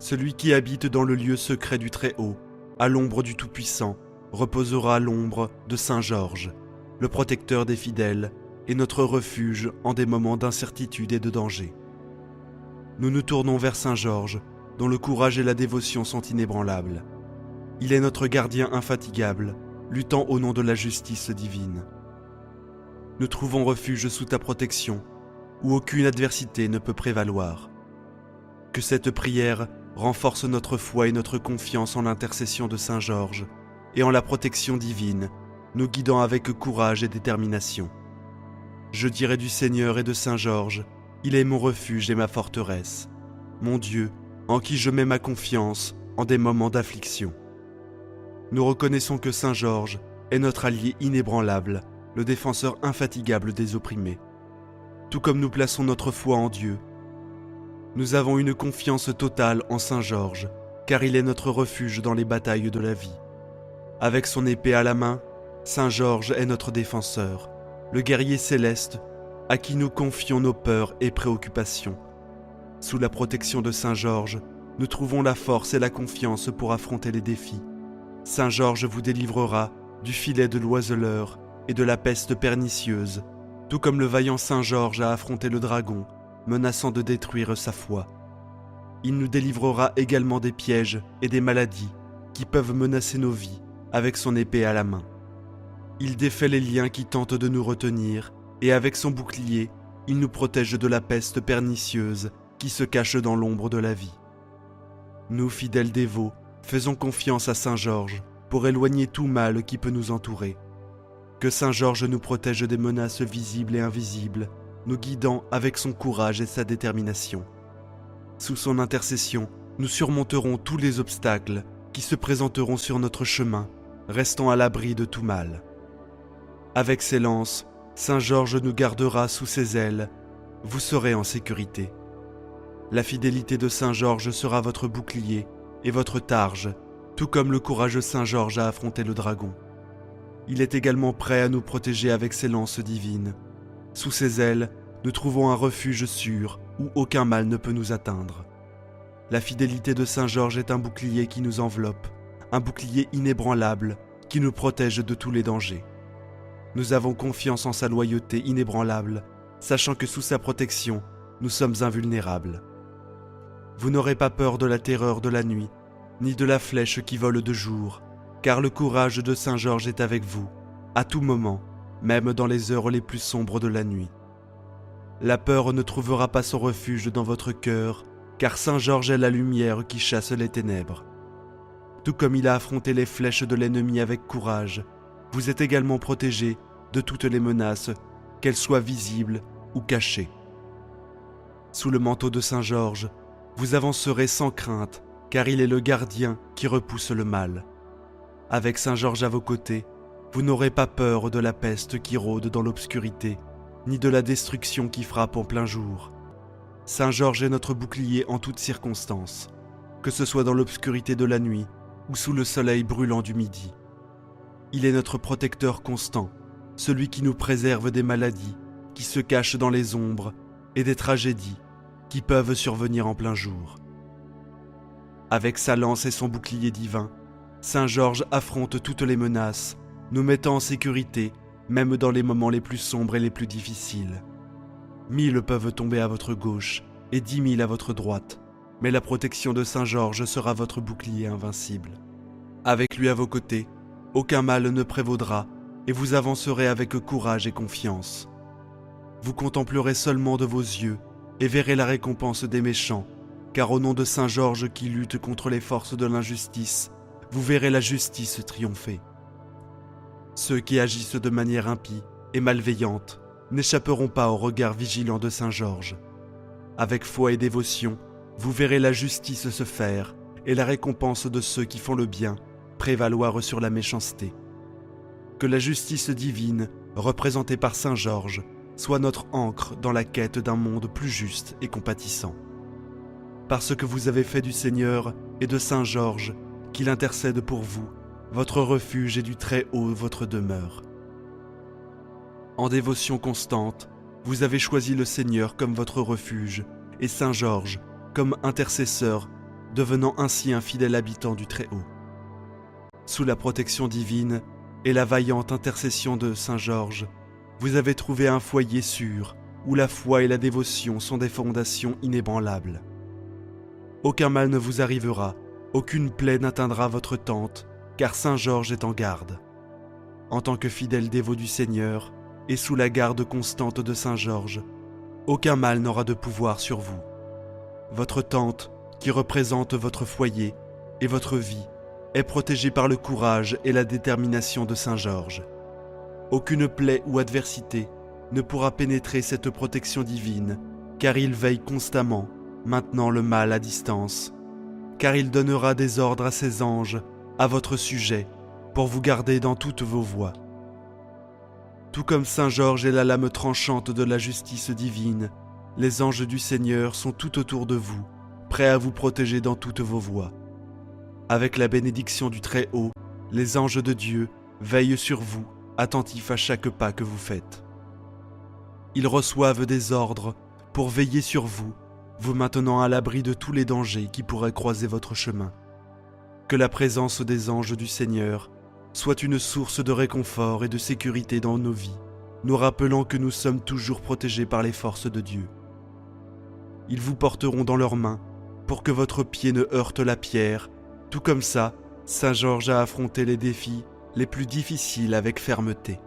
Celui qui habite dans le lieu secret du Très-Haut, à l'ombre du Tout-Puissant, reposera à l'ombre de Saint Georges, le protecteur des fidèles et notre refuge en des moments d'incertitude et de danger. Nous nous tournons vers Saint Georges, dont le courage et la dévotion sont inébranlables. Il est notre gardien infatigable, luttant au nom de la justice divine. Nous trouvons refuge sous ta protection, où aucune adversité ne peut prévaloir. Que cette prière renforce notre foi et notre confiance en l'intercession de Saint Georges et en la protection divine, nous guidant avec courage et détermination. Je dirai du Seigneur et de Saint Georges, il est mon refuge et ma forteresse, mon Dieu, en qui je mets ma confiance en des moments d'affliction. Nous reconnaissons que Saint Georges est notre allié inébranlable, le défenseur infatigable des opprimés. Tout comme nous plaçons notre foi en Dieu, nous avons une confiance totale en Saint Georges, car il est notre refuge dans les batailles de la vie. Avec son épée à la main, Saint Georges est notre défenseur, le guerrier céleste à qui nous confions nos peurs et préoccupations. Sous la protection de Saint Georges, nous trouvons la force et la confiance pour affronter les défis. Saint Georges vous délivrera du filet de l'oiseleur et de la peste pernicieuse, tout comme le vaillant Saint Georges a affronté le dragon, menaçant de détruire sa foi. Il nous délivrera également des pièges et des maladies qui peuvent menacer nos vies avec son épée à la main. Il défait les liens qui tentent de nous retenir et avec son bouclier, il nous protège de la peste pernicieuse qui se cache dans l'ombre de la vie. Nous, fidèles dévots, faisons confiance à Saint Georges pour éloigner tout mal qui peut nous entourer. Que Saint Georges nous protège des menaces visibles et invisibles nous guidant avec son courage et sa détermination. Sous son intercession, nous surmonterons tous les obstacles qui se présenteront sur notre chemin, restant à l'abri de tout mal. Avec ses lances, Saint Georges nous gardera sous ses ailes, vous serez en sécurité. La fidélité de Saint Georges sera votre bouclier et votre targe, tout comme le courageux Saint Georges a affronté le dragon. Il est également prêt à nous protéger avec ses lances divines. Sous ses ailes, nous trouvons un refuge sûr où aucun mal ne peut nous atteindre. La fidélité de Saint Georges est un bouclier qui nous enveloppe, un bouclier inébranlable qui nous protège de tous les dangers. Nous avons confiance en sa loyauté inébranlable, sachant que sous sa protection, nous sommes invulnérables. Vous n'aurez pas peur de la terreur de la nuit, ni de la flèche qui vole de jour, car le courage de Saint Georges est avec vous, à tout moment, même dans les heures les plus sombres de la nuit. La peur ne trouvera pas son refuge dans votre cœur, car Saint Georges est la lumière qui chasse les ténèbres. Tout comme il a affronté les flèches de l'ennemi avec courage, vous êtes également protégés de toutes les menaces, qu'elles soient visibles ou cachées. Sous le manteau de Saint Georges, vous avancerez sans crainte, car il est le gardien qui repousse le mal. Avec Saint Georges à vos côtés, vous n'aurez pas peur de la peste qui rôde dans l'obscurité, ni de la destruction qui frappe en plein jour. Saint Georges est notre bouclier en toutes circonstances, que ce soit dans l'obscurité de la nuit ou sous le soleil brûlant du midi. Il est notre protecteur constant, celui qui nous préserve des maladies, qui se cachent dans les ombres, et des tragédies qui peuvent survenir en plein jour. Avec sa lance et son bouclier divin, Saint Georges affronte toutes les menaces, nous mettant en sécurité, même dans les moments les plus sombres et les plus difficiles. 1000 peuvent tomber à votre gauche et 10 000 à votre droite, mais la protection de Saint Georges sera votre bouclier invincible. Avec lui à vos côtés, aucun mal ne prévaudra et vous avancerez avec courage et confiance. Vous contemplerez seulement de vos yeux et verrez la récompense des méchants, car au nom de Saint Georges qui lutte contre les forces de l'injustice, vous verrez la justice triompher. Ceux qui agissent de manière impie et malveillante n'échapperont pas au regard vigilant de Saint Georges. Avec foi et dévotion, vous verrez la justice se faire et la récompense de ceux qui font le bien prévaloir sur la méchanceté. Que la justice divine, représentée par Saint Georges, soit notre ancre dans la quête d'un monde plus juste et compatissant. Parce que vous avez fait du Seigneur et de Saint Georges, qu'il intercède pour vous, votre refuge et du Très-Haut votre demeure. En dévotion constante, vous avez choisi le Seigneur comme votre refuge et Saint Georges comme intercesseur, devenant ainsi un fidèle habitant du Très-Haut. Sous la protection divine et la vaillante intercession de Saint Georges, vous avez trouvé un foyer sûr où la foi et la dévotion sont des fondations inébranlables. Aucun mal ne vous arrivera, aucune plaie n'atteindra votre tente, car Saint Georges est en garde. En tant que fidèle dévot du Seigneur et sous la garde constante de Saint Georges, aucun mal n'aura de pouvoir sur vous. Votre tente, qui représente votre foyer et votre vie, est protégée par le courage et la détermination de Saint Georges. Aucune plaie ou adversité ne pourra pénétrer cette protection divine, car il veille constamment, maintenant le mal à distance, car il donnera des ordres à ses anges, à votre sujet, pour vous garder dans toutes vos voies. Tout comme Saint Georges est la lame tranchante de la justice divine, les anges du Seigneur sont tout autour de vous, prêts à vous protéger dans toutes vos voies. Avec la bénédiction du Très-Haut, les anges de Dieu veillent sur vous, attentifs à chaque pas que vous faites. Ils reçoivent des ordres pour veiller sur vous, vous maintenant à l'abri de tous les dangers qui pourraient croiser votre chemin. Que la présence des anges du Seigneur soit une source de réconfort et de sécurité dans nos vies, nous rappelant que nous sommes toujours protégés par les forces de Dieu. Ils vous porteront dans leurs mains pour que votre pied ne heurte la pierre. Tout comme ça, Saint Georges a affronté les défis les plus difficiles avec fermeté.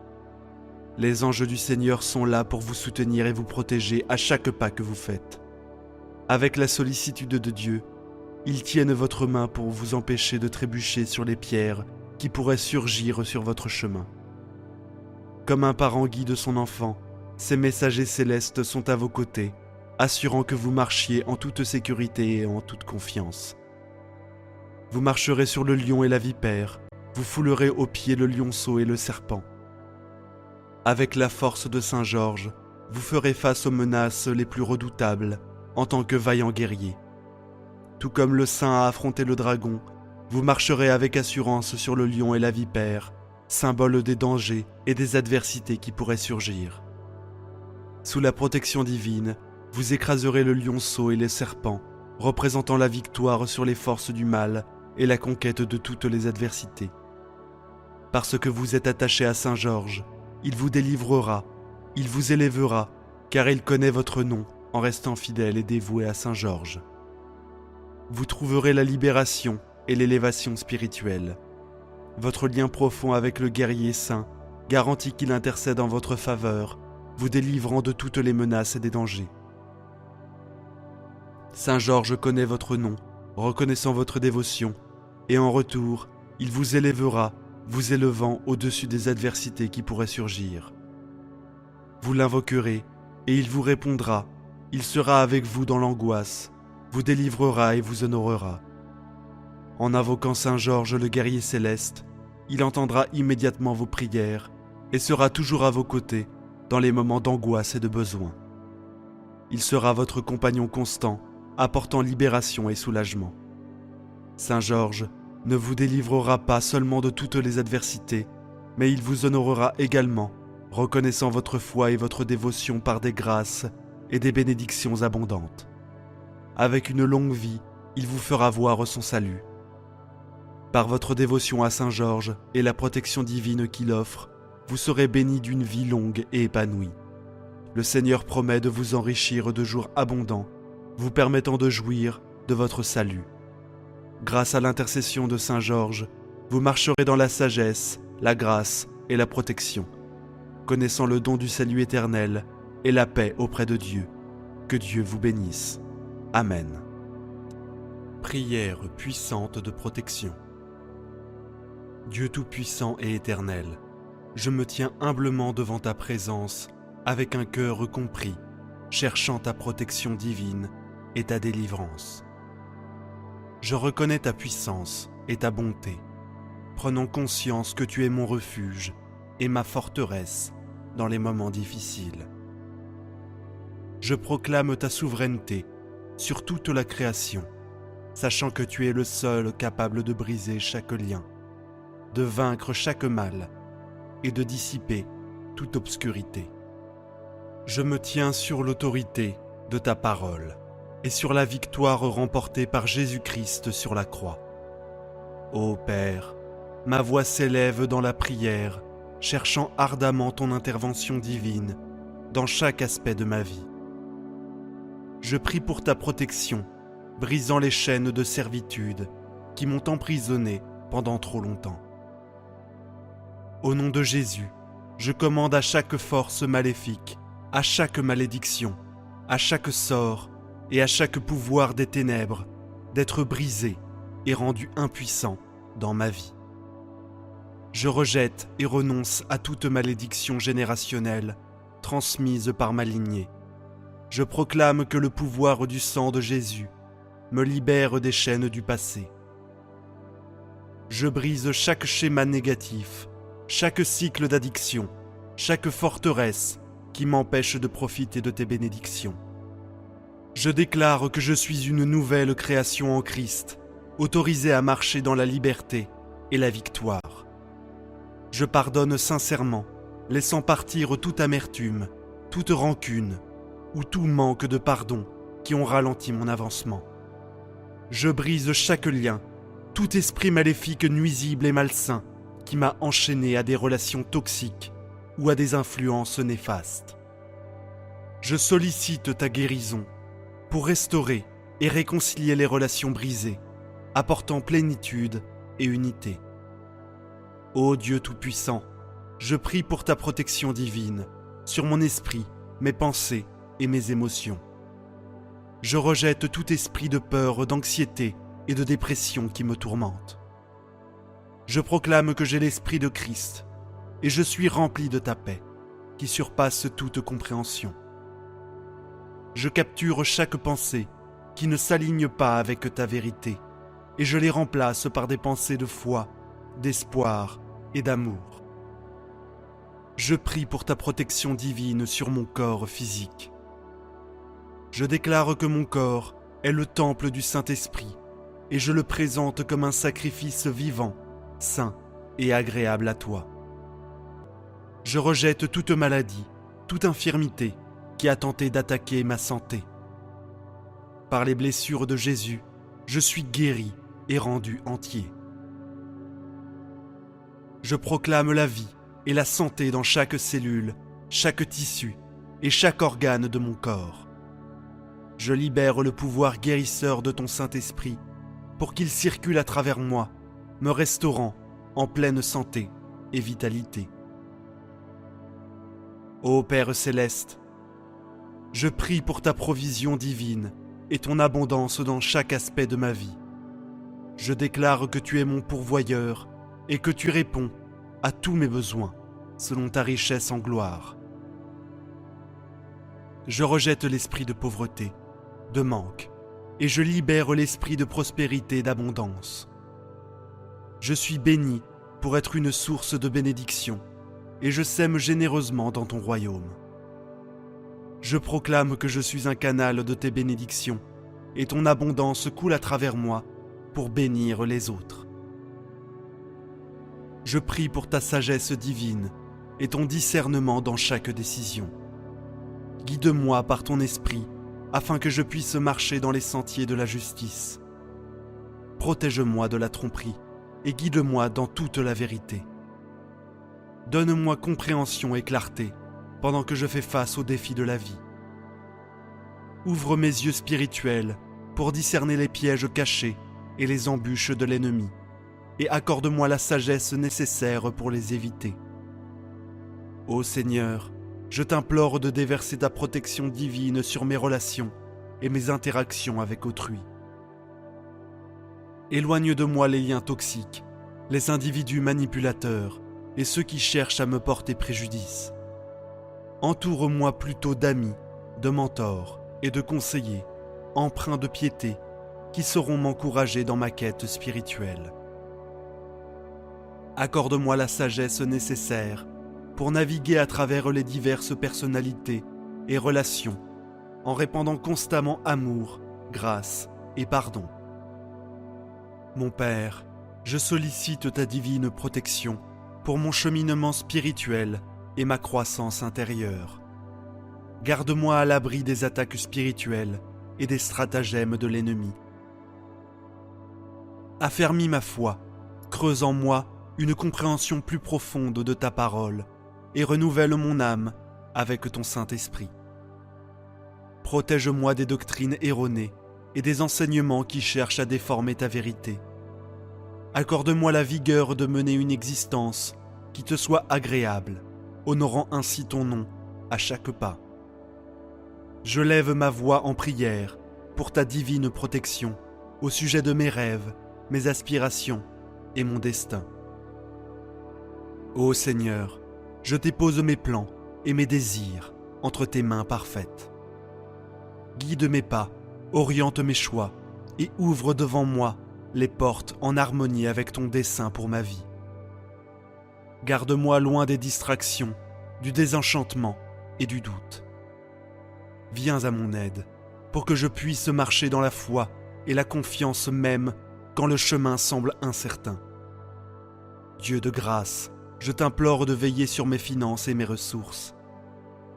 Les anges du Seigneur sont là pour vous soutenir et vous protéger à chaque pas que vous faites. Avec la sollicitude de Dieu, ils tiennent votre main pour vous empêcher de trébucher sur les pierres qui pourraient surgir sur votre chemin. Comme un parent guide son enfant, Ces messagers célestes sont à vos côtés, assurant que vous marchiez en toute sécurité et en toute confiance. Vous marcherez sur le lion et la vipère, vous foulerez aux pieds le lionceau et le serpent. Avec la force de Saint Georges, vous ferez face aux menaces les plus redoutables en tant que vaillant guerrier. Tout comme le saint a affronté le dragon, vous marcherez avec assurance sur le lion et la vipère, symbole des dangers et des adversités qui pourraient surgir. Sous la protection divine, vous écraserez le lionceau et les serpents, représentant la victoire sur les forces du mal et la conquête de toutes les adversités. Parce que vous êtes attaché à Saint Georges, il vous délivrera, il vous élèvera, car il connaît votre nom en restant fidèle et dévoué à Saint Georges. Vous trouverez la libération et l'élévation spirituelle. Votre lien profond avec le guerrier saint garantit qu'il intercède en votre faveur, vous délivrant de toutes les menaces et des dangers. Saint Georges connaît votre nom, reconnaissant votre dévotion, et en retour, il vous élèvera, vous élevant au-dessus des adversités qui pourraient surgir. Vous l'invoquerez, et il vous répondra, il sera avec vous dans l'angoisse, vous délivrera et vous honorera. En invoquant Saint Georges le guerrier céleste, il entendra immédiatement vos prières, et sera toujours à vos côtés dans les moments d'angoisse et de besoin. Il sera votre compagnon constant, apportant libération et soulagement. Saint Georges ne vous délivrera pas seulement de toutes les adversités, mais il vous honorera également, reconnaissant votre foi et votre dévotion par des grâces et des bénédictions abondantes. Avec une longue vie, il vous fera voir son salut. Par votre dévotion à Saint Georges et la protection divine qu'il offre, vous serez bénis d'une vie longue et épanouie. Le Seigneur promet de vous enrichir de jours abondants, vous permettant de jouir de votre salut. Grâce à l'intercession de Saint Georges, vous marcherez dans la sagesse, la grâce et la protection, connaissant le don du salut éternel et la paix auprès de Dieu. Que Dieu vous bénisse. Amen. Prière puissante de protection. Dieu tout-puissant et éternel, je me tiens humblement devant ta présence avec un cœur compris, cherchant ta protection divine et ta délivrance. Je reconnais ta puissance et ta bonté, prenant conscience que tu es mon refuge et ma forteresse dans les moments difficiles. Je proclame ta souveraineté sur toute la création, sachant que tu es le seul capable de briser chaque lien, de vaincre chaque mal et de dissiper toute obscurité. Je me tiens sur l'autorité de ta parole et sur la victoire remportée par Jésus-Christ sur la croix. Ô Père, ma voix s'élève dans la prière, cherchant ardemment ton intervention divine dans chaque aspect de ma vie. Je prie pour ta protection, brisant les chaînes de servitude qui m'ont emprisonné pendant trop longtemps. Au nom de Jésus, je commande à chaque force maléfique, à chaque malédiction, à chaque sort et à chaque pouvoir des ténèbres d'être brisé et rendu impuissant dans ma vie. Je rejette et renonce à toute malédiction générationnelle transmise par ma lignée. Je proclame que le pouvoir du sang de Jésus me libère des chaînes du passé. Je brise chaque schéma négatif, chaque cycle d'addiction, chaque forteresse qui m'empêche de profiter de tes bénédictions. Je déclare que je suis une nouvelle création en Christ, autorisée à marcher dans la liberté et la victoire. Je pardonne sincèrement, laissant partir toute amertume, toute rancune ou tout manque de pardon qui ont ralenti mon avancement. Je brise chaque lien, tout esprit maléfique nuisible et malsain qui m'a enchaîné à des relations toxiques ou à des influences néfastes. Je sollicite ta guérison pour restaurer et réconcilier les relations brisées, apportant plénitude et unité. Ô Dieu Tout-Puissant, je prie pour ta protection divine sur mon esprit, mes pensées et mes émotions. Je rejette tout esprit de peur, d'anxiété et de dépression qui me tourmente. Je proclame que j'ai l'esprit de Christ et je suis rempli de ta paix. qui surpasse toute compréhension. Je capture chaque pensée qui ne s'aligne pas avec ta vérité, et je les remplace par des pensées de foi, d'espoir et d'amour. Je prie pour ta protection divine sur mon corps physique. Je déclare que mon corps est le temple du Saint-Esprit, et je le présente comme un sacrifice vivant, saint et agréable à toi. Je rejette toute maladie, toute infirmité qui a tenté d'attaquer ma santé. Par les blessures de Jésus, je suis guéri et rendu entier. Je proclame la vie et la santé dans chaque cellule, chaque tissu et chaque organe de mon corps. Je libère le pouvoir guérisseur de ton Saint-Esprit pour qu'il circule à travers moi, me restaurant en pleine santé et vitalité. Ô Père céleste, je prie pour ta provision divine et ton abondance dans chaque aspect de ma vie. Je déclare que tu es mon pourvoyeur et que tu réponds à tous mes besoins selon ta richesse en gloire. Je rejette l'esprit de pauvreté, de manque, et je libère l'esprit de prospérité et d'abondance. Je suis béni pour être une source de bénédiction, et je sème généreusement dans ton royaume. Je proclame que je suis un canal de tes bénédictions, et ton abondance coule à travers moi pour bénir les autres. Je prie pour ta sagesse divine et ton discernement dans chaque décision. Guide-moi par ton esprit afin que je puisse marcher dans les sentiers de la justice. Protège-moi de la tromperie et guide-moi dans toute la vérité. Donne-moi compréhension et clarté pendant que je fais face aux défis de la vie. Ouvre mes yeux spirituels pour discerner les pièges cachés et les embûches de l'ennemi, et accorde-moi la sagesse nécessaire pour les éviter. Ô Seigneur, je t'implore de déverser ta protection divine sur mes relations et mes interactions avec autrui. Éloigne de moi les liens toxiques, les individus manipulateurs et ceux qui cherchent à me porter préjudice. Entoure-moi plutôt d'amis, de mentors et de conseillers, empreints de piété, qui sauront m'encourager dans ma quête spirituelle. Accorde-moi la sagesse nécessaire pour naviguer à travers les diverses personnalités et relations, en répandant constamment amour, grâce et pardon. Mon Père, je sollicite ta divine protection pour mon cheminement spirituel et ma croissance intérieure. Garde-moi à l'abri des attaques spirituelles et des stratagèmes de l'ennemi. Affermis ma foi, creuse en moi une compréhension plus profonde de ta parole et renouvelle mon âme avec ton Saint-Esprit. Protège-moi des doctrines erronées et des enseignements qui cherchent à déformer ta vérité. Accorde-moi la vigueur de mener une existence qui te soit agréable, honorant ainsi ton nom à chaque pas. Je lève ma voix en prière pour ta divine protection au sujet de mes rêves, mes aspirations et mon destin. Ô Seigneur, je dépose mes plans et mes désirs entre tes mains parfaites. Guide mes pas, oriente mes choix et ouvre devant moi les portes en harmonie avec ton dessein pour ma vie. Garde-moi loin des distractions, du désenchantement et du doute. Viens à mon aide pour que je puisse marcher dans la foi et la confiance même quand le chemin semble incertain. Dieu de grâce, je t'implore de veiller sur mes finances et mes ressources.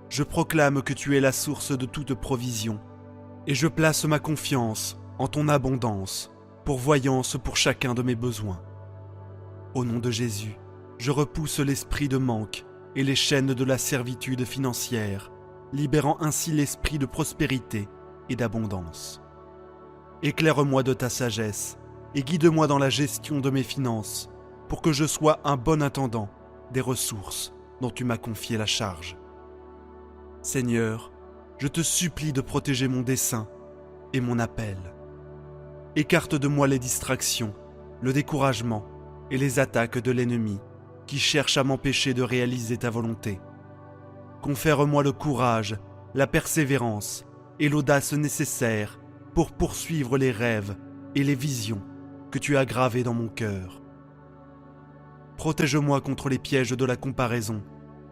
Je proclame que tu es la source de toute provision, et je place ma confiance en ton abondance, pourvoyance pour chacun de mes besoins. Au nom de Jésus, je repousse l'esprit de manque et les chaînes de la servitude financière, libérant ainsi l'esprit de prospérité et d'abondance. Éclaire-moi de ta sagesse et guide-moi dans la gestion de mes finances pour que je sois un bon intendant des ressources dont tu m'as confié la charge. Seigneur, je te supplie de protéger mon dessein et mon appel. Écarte de moi les distractions, le découragement et les attaques de l'ennemi qui cherchent à m'empêcher de réaliser ta volonté. confère-moi le courage, la persévérance et l'audace nécessaires pour poursuivre les rêves et les visions que tu as gravés dans mon cœur. Protège-moi contre les pièges de la comparaison,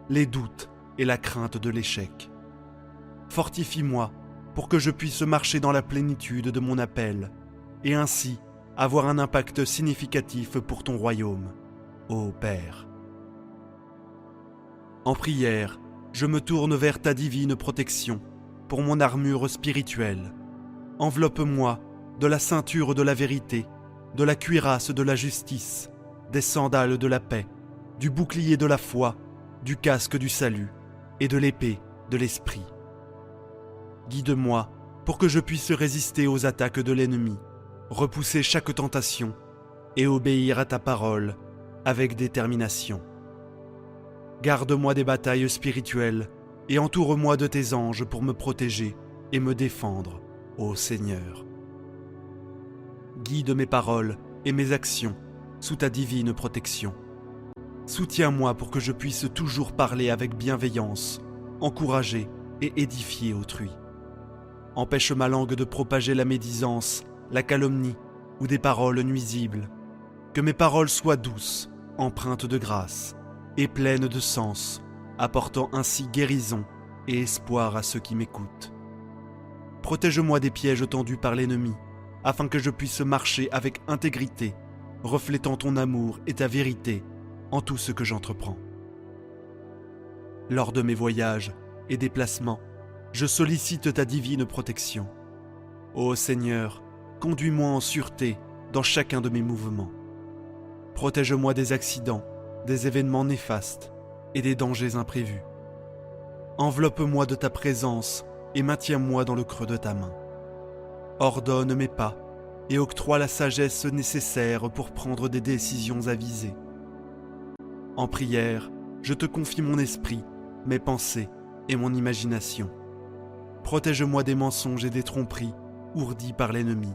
les doutes et la crainte de l'échec. Fortifie-moi pour que je puisse marcher dans la plénitude de mon appel et ainsi avoir un impact significatif pour ton royaume, ô Père. En prière, je me tourne vers ta divine protection pour mon armure spirituelle. Enveloppe-moi de la ceinture de la vérité, de la cuirasse de la justice, des sandales de la paix, du bouclier de la foi, du casque du salut et de l'épée de l'esprit. Guide-moi pour que je puisse résister aux attaques de l'ennemi, repousser chaque tentation et obéir à ta parole avec détermination. Garde-moi des batailles spirituelles et entoure-moi de tes anges pour me protéger et me défendre, ô Seigneur. Guide mes paroles et mes actions sous ta divine protection. Soutiens-moi pour que je puisse toujours parler avec bienveillance, encourager et édifier autrui. Empêche ma langue de propager la médisance, la calomnie ou des paroles nuisibles. Que mes paroles soient douces, empreintes de grâce et pleines de sens, apportant ainsi guérison et espoir à ceux qui m'écoutent. Protège-moi des pièges tendus par l'ennemi, afin que je puisse marcher avec intégrité, reflétant ton amour et ta vérité en tout ce que j'entreprends. Lors de mes voyages et déplacements, je sollicite ta divine protection. Ô Seigneur, conduis-moi en sûreté dans chacun de mes mouvements. Protège-moi des accidents, des événements néfastes et des dangers imprévus. Enveloppe-moi de ta présence et maintiens-moi dans le creux de ta main. Ordonne mes pas et octroie la sagesse nécessaire pour prendre des décisions avisées. En prière, je te confie mon esprit, mes pensées et mon imagination. Protège-moi des mensonges et des tromperies ourdis par l'ennemi.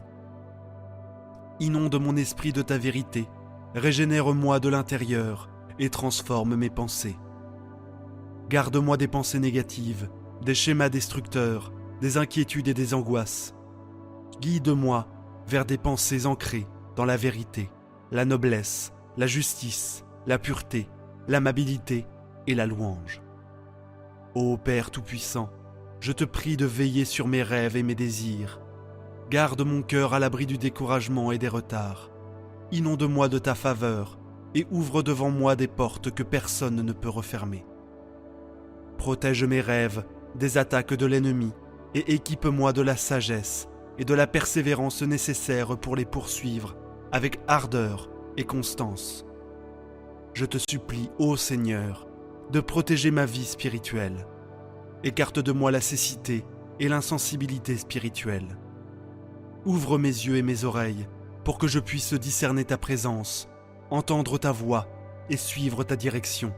Inonde mon esprit de ta vérité, régénère-moi de l'intérieur et transforme mes pensées. Garde-moi des pensées négatives, des schémas destructeurs, des inquiétudes et des angoisses. Guide-moi vers des pensées ancrées dans la vérité, la noblesse, la justice, la pureté, l'amabilité et la louange. Ô Père Tout-Puissant, je te prie de veiller sur mes rêves et mes désirs. Garde mon cœur à l'abri du découragement et des retards. Inonde-moi de ta faveur et ouvre devant moi des portes que personne ne peut refermer. Protège mes rêves des attaques de l'ennemi et équipe-moi de la sagesse et de la persévérance nécessaires pour les poursuivre avec ardeur et constance. Je te supplie, ô Seigneur, de protéger ma vie spirituelle. Écarte de moi la cécité et l'insensibilité spirituelle. Ouvre mes yeux et mes oreilles pour que je puisse discerner ta présence, entendre ta voix et suivre ta direction.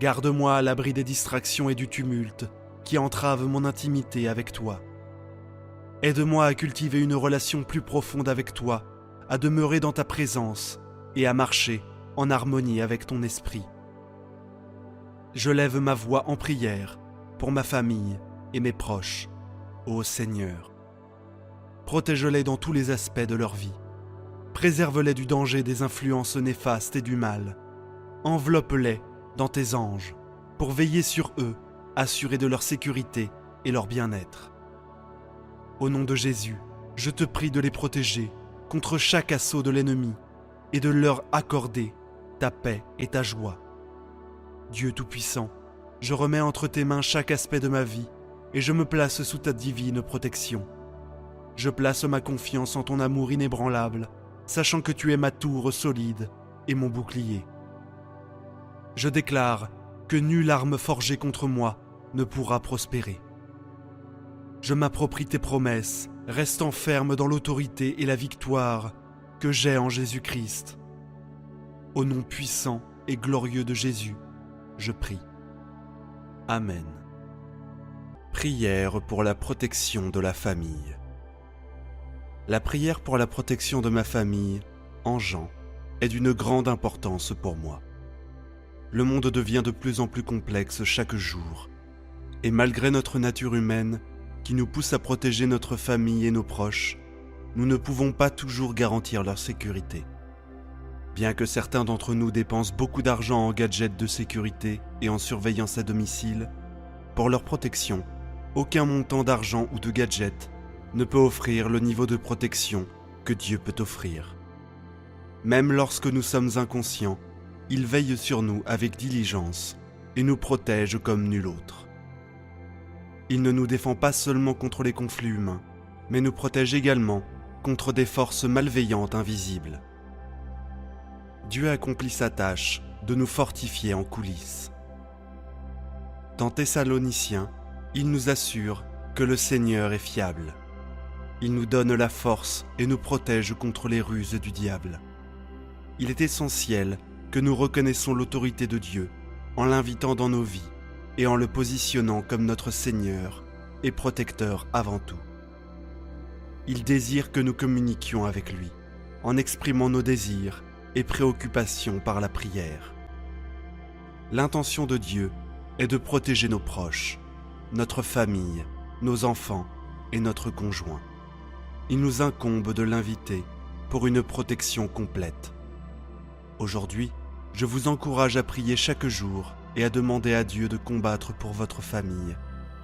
Garde-moi à l'abri des distractions et du tumulte qui entravent mon intimité avec toi. Aide-moi à cultiver une relation plus profonde avec toi, à demeurer dans ta présence et à marcher en harmonie avec ton esprit. Je lève ma voix en prière pour ma famille et mes proches, ô Seigneur. Protège-les dans tous les aspects de leur vie. Préserve-les du danger des influences néfastes et du mal. Enveloppe-les dans tes anges pour veiller sur eux, assurer de leur sécurité et leur bien-être. Au nom de Jésus, je te prie de les protéger contre chaque assaut de l'ennemi et de leur accorder ta paix et ta joie. Dieu Tout-Puissant, je remets entre tes mains chaque aspect de ma vie et je me place sous ta divine protection. Je place ma confiance en ton amour inébranlable, sachant que tu es ma tour solide et mon bouclier. Je déclare que nulle arme forgée contre moi ne pourra prospérer. Je m'approprie tes promesses, restant ferme dans l'autorité et la victoire que j'ai en Jésus-Christ. Au nom puissant et glorieux de Jésus, je prie. Amen. Prière pour la protection de la famille. La prière pour la protection de ma famille, en Jean, est d'une grande importance pour moi. le monde devient de plus en plus complexe chaque jour. Et malgré notre nature humaine, qui nous pousse à protéger notre famille et nos proches, nous ne pouvons pas toujours garantir leur sécurité. Bien que certains d'entre nous dépensent beaucoup d'argent en gadgets de sécurité et en surveillance à domicile, pour leur protection, aucun montant d'argent ou de gadget ne peut offrir le niveau de protection que Dieu peut offrir. Même lorsque nous sommes inconscients, il veille sur nous avec diligence et nous protège comme nul autre. Il ne nous défend pas seulement contre les conflits humains, mais nous protège également contre des forces malveillantes invisibles. Dieu accomplit sa tâche de nous fortifier en coulisses. Dans Thessaloniciens, il nous assure que le Seigneur est fiable. Il nous donne la force et nous protège contre les ruses du diable. Il est essentiel que nous reconnaissons l'autorité de Dieu en l'invitant dans nos vies et en le positionnant comme notre Seigneur et protecteur avant tout. Il désire que nous communiquions avec lui, en exprimant nos désirs et préoccupations par la prière. L'intention de Dieu est de protéger nos proches, notre famille, nos enfants et notre conjoint. Il nous incombe de l'inviter pour une protection complète. Aujourd'hui, je vous encourage à prier chaque jour et à demander à Dieu de combattre pour votre famille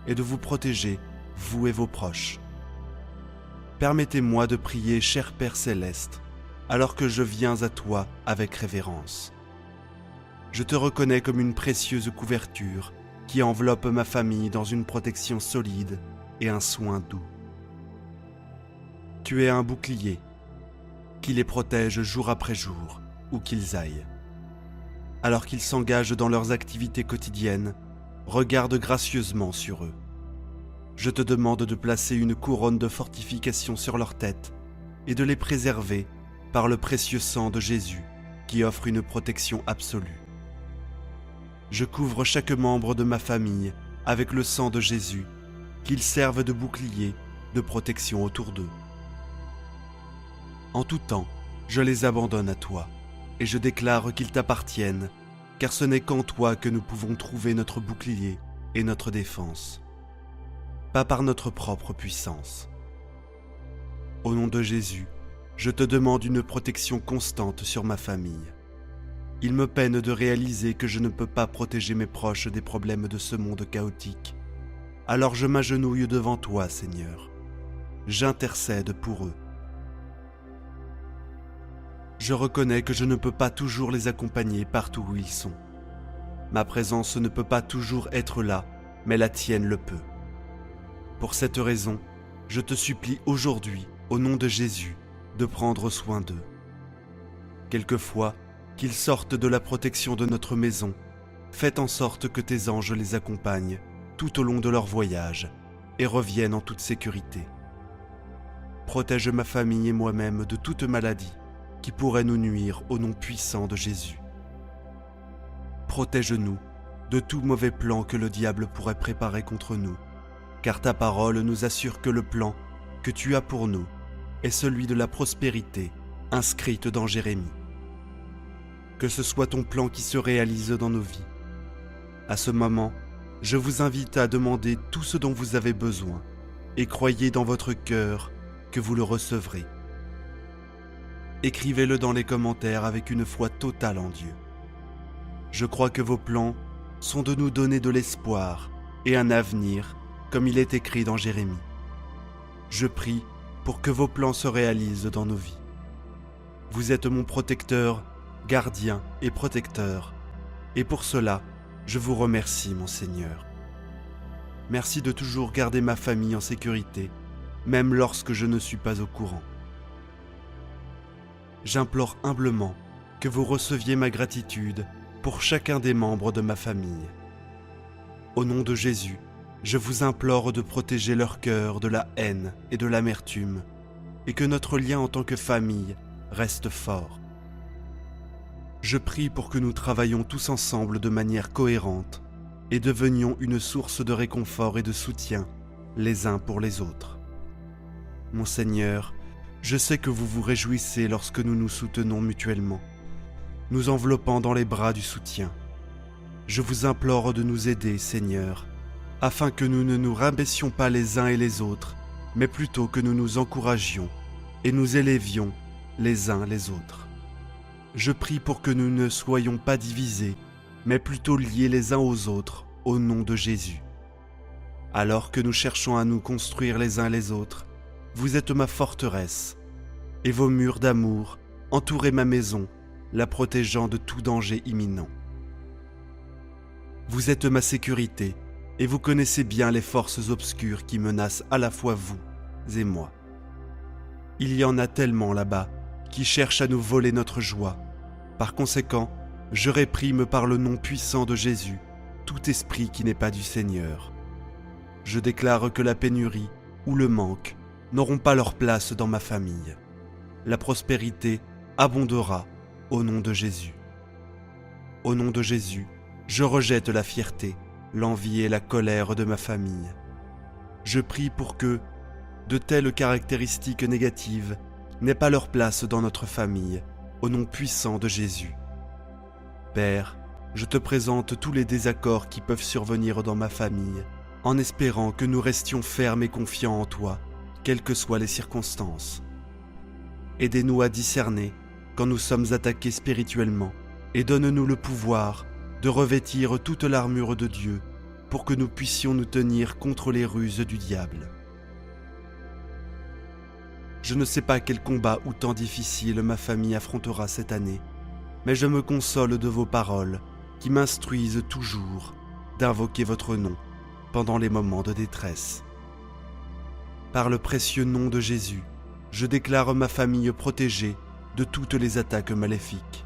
et de vous protéger, vous et vos proches. Permettez-moi de prier, cher Père Céleste, alors que je viens à toi avec révérence. Je te reconnais comme une précieuse couverture qui enveloppe ma famille dans une protection solide et un soin doux. Tu es un bouclier qui les protège jour après jour, où qu'ils aillent. Alors qu'ils s'engagent dans leurs activités quotidiennes, regarde gracieusement sur eux. Je te demande de placer une couronne de fortification sur leur tête et de les préserver par le précieux sang de Jésus qui offre une protection absolue. Je couvre chaque membre de ma famille avec le sang de Jésus, qu'ils servent de bouclier, de protection autour d'eux. En tout temps, je les abandonne à toi, et je déclare qu'ils t'appartiennent, car ce n'est qu'en toi que nous pouvons trouver notre bouclier et notre défense, pas par notre propre puissance. Au nom de Jésus, je te demande une protection constante sur ma famille. Il me peine de réaliser que je ne peux pas protéger mes proches des problèmes de ce monde chaotique. Alors je m'agenouille devant toi, Seigneur. J'intercède pour eux. Je reconnais que je ne peux pas toujours les accompagner partout où ils sont. Ma présence ne peut pas toujours être là, mais la tienne le peut. Pour cette raison, je te supplie aujourd'hui, au nom de Jésus, de prendre soin d'eux. Quelquefois, qu'ils sortent de la protection de notre maison, faites en sorte que tes anges les accompagnent tout au long de leur voyage et reviennent en toute sécurité. Protège ma famille et moi-même de toute maladie qui pourrait nous nuire au nom puissant de Jésus. Protège-nous de tout mauvais plan que le diable pourrait préparer contre nous, car ta parole nous assure que le plan que tu as pour nous est celui de la prospérité inscrite dans Jérémie. Que ce soit ton plan qui se réalise dans nos vies. À ce moment, je vous invite à demander tout ce dont vous avez besoin et croyez dans votre cœur que vous le recevrez. Écrivez-le dans les commentaires avec une foi totale en Dieu. Je crois que vos plans sont de nous donner de l'espoir et un avenir, comme il est écrit dans Jérémie. Je prie pour que vos plans se réalisent dans nos vies. Vous êtes mon protecteur, gardien et protecteur, et pour cela, je vous remercie, mon Seigneur. Merci de toujours garder ma famille en sécurité, même lorsque je ne suis pas au courant. J'implore humblement que vous receviez ma gratitude pour chacun des membres de ma famille. Au nom de Jésus, je vous implore de protéger leur cœur de la haine et de l'amertume, et que notre lien en tant que famille reste fort. Je prie pour que nous travaillions tous ensemble de manière cohérente et devenions une source de réconfort et de soutien les uns pour les autres. Mon Seigneur, je sais que vous vous réjouissez lorsque nous nous soutenons mutuellement, nous enveloppant dans les bras du soutien. je vous implore de nous aider, Seigneur, afin que nous ne nous rabaissions pas les uns et les autres, mais plutôt que nous nous encouragions et nous élevions les uns les autres. Je prie pour que nous ne soyons pas divisés, mais plutôt liés les uns aux autres au nom de Jésus. Alors que nous cherchons à nous construire les uns les autres, vous êtes ma forteresse, et vos murs d'amour entourez ma maison, la protégeant de tout danger imminent. Vous êtes ma sécurité, et vous connaissez bien les forces obscures qui menacent à la fois vous et moi. Il y en a tellement là-bas qui cherchent à nous voler notre joie. Par conséquent, je réprime par le nom puissant de Jésus tout esprit qui n'est pas du Seigneur. Je déclare que la pénurie ou le manque n'auront pas leur place dans ma famille. La prospérité abondera au nom de Jésus. Au nom de Jésus, je rejette la fierté, l'envie et la colère de ma famille. Je prie pour que de telles caractéristiques négatives n'aient pas leur place dans notre famille, au nom puissant de Jésus. Père, je te présente tous les désaccords qui peuvent survenir dans ma famille, en espérant que nous restions fermes et confiants en toi, quelles que soient les circonstances. Aidez-nous à discerner quand nous sommes attaqués spirituellement et donne-nous le pouvoir de revêtir toute l'armure de Dieu pour que nous puissions nous tenir contre les ruses du diable. Je ne sais pas quel combat ou temps difficile ma famille affrontera cette année, mais je me console de vos paroles qui m'instruisent toujours d'invoquer votre nom pendant les moments de détresse. Par le précieux nom de Jésus, je déclare ma famille protégée de toutes les attaques maléfiques.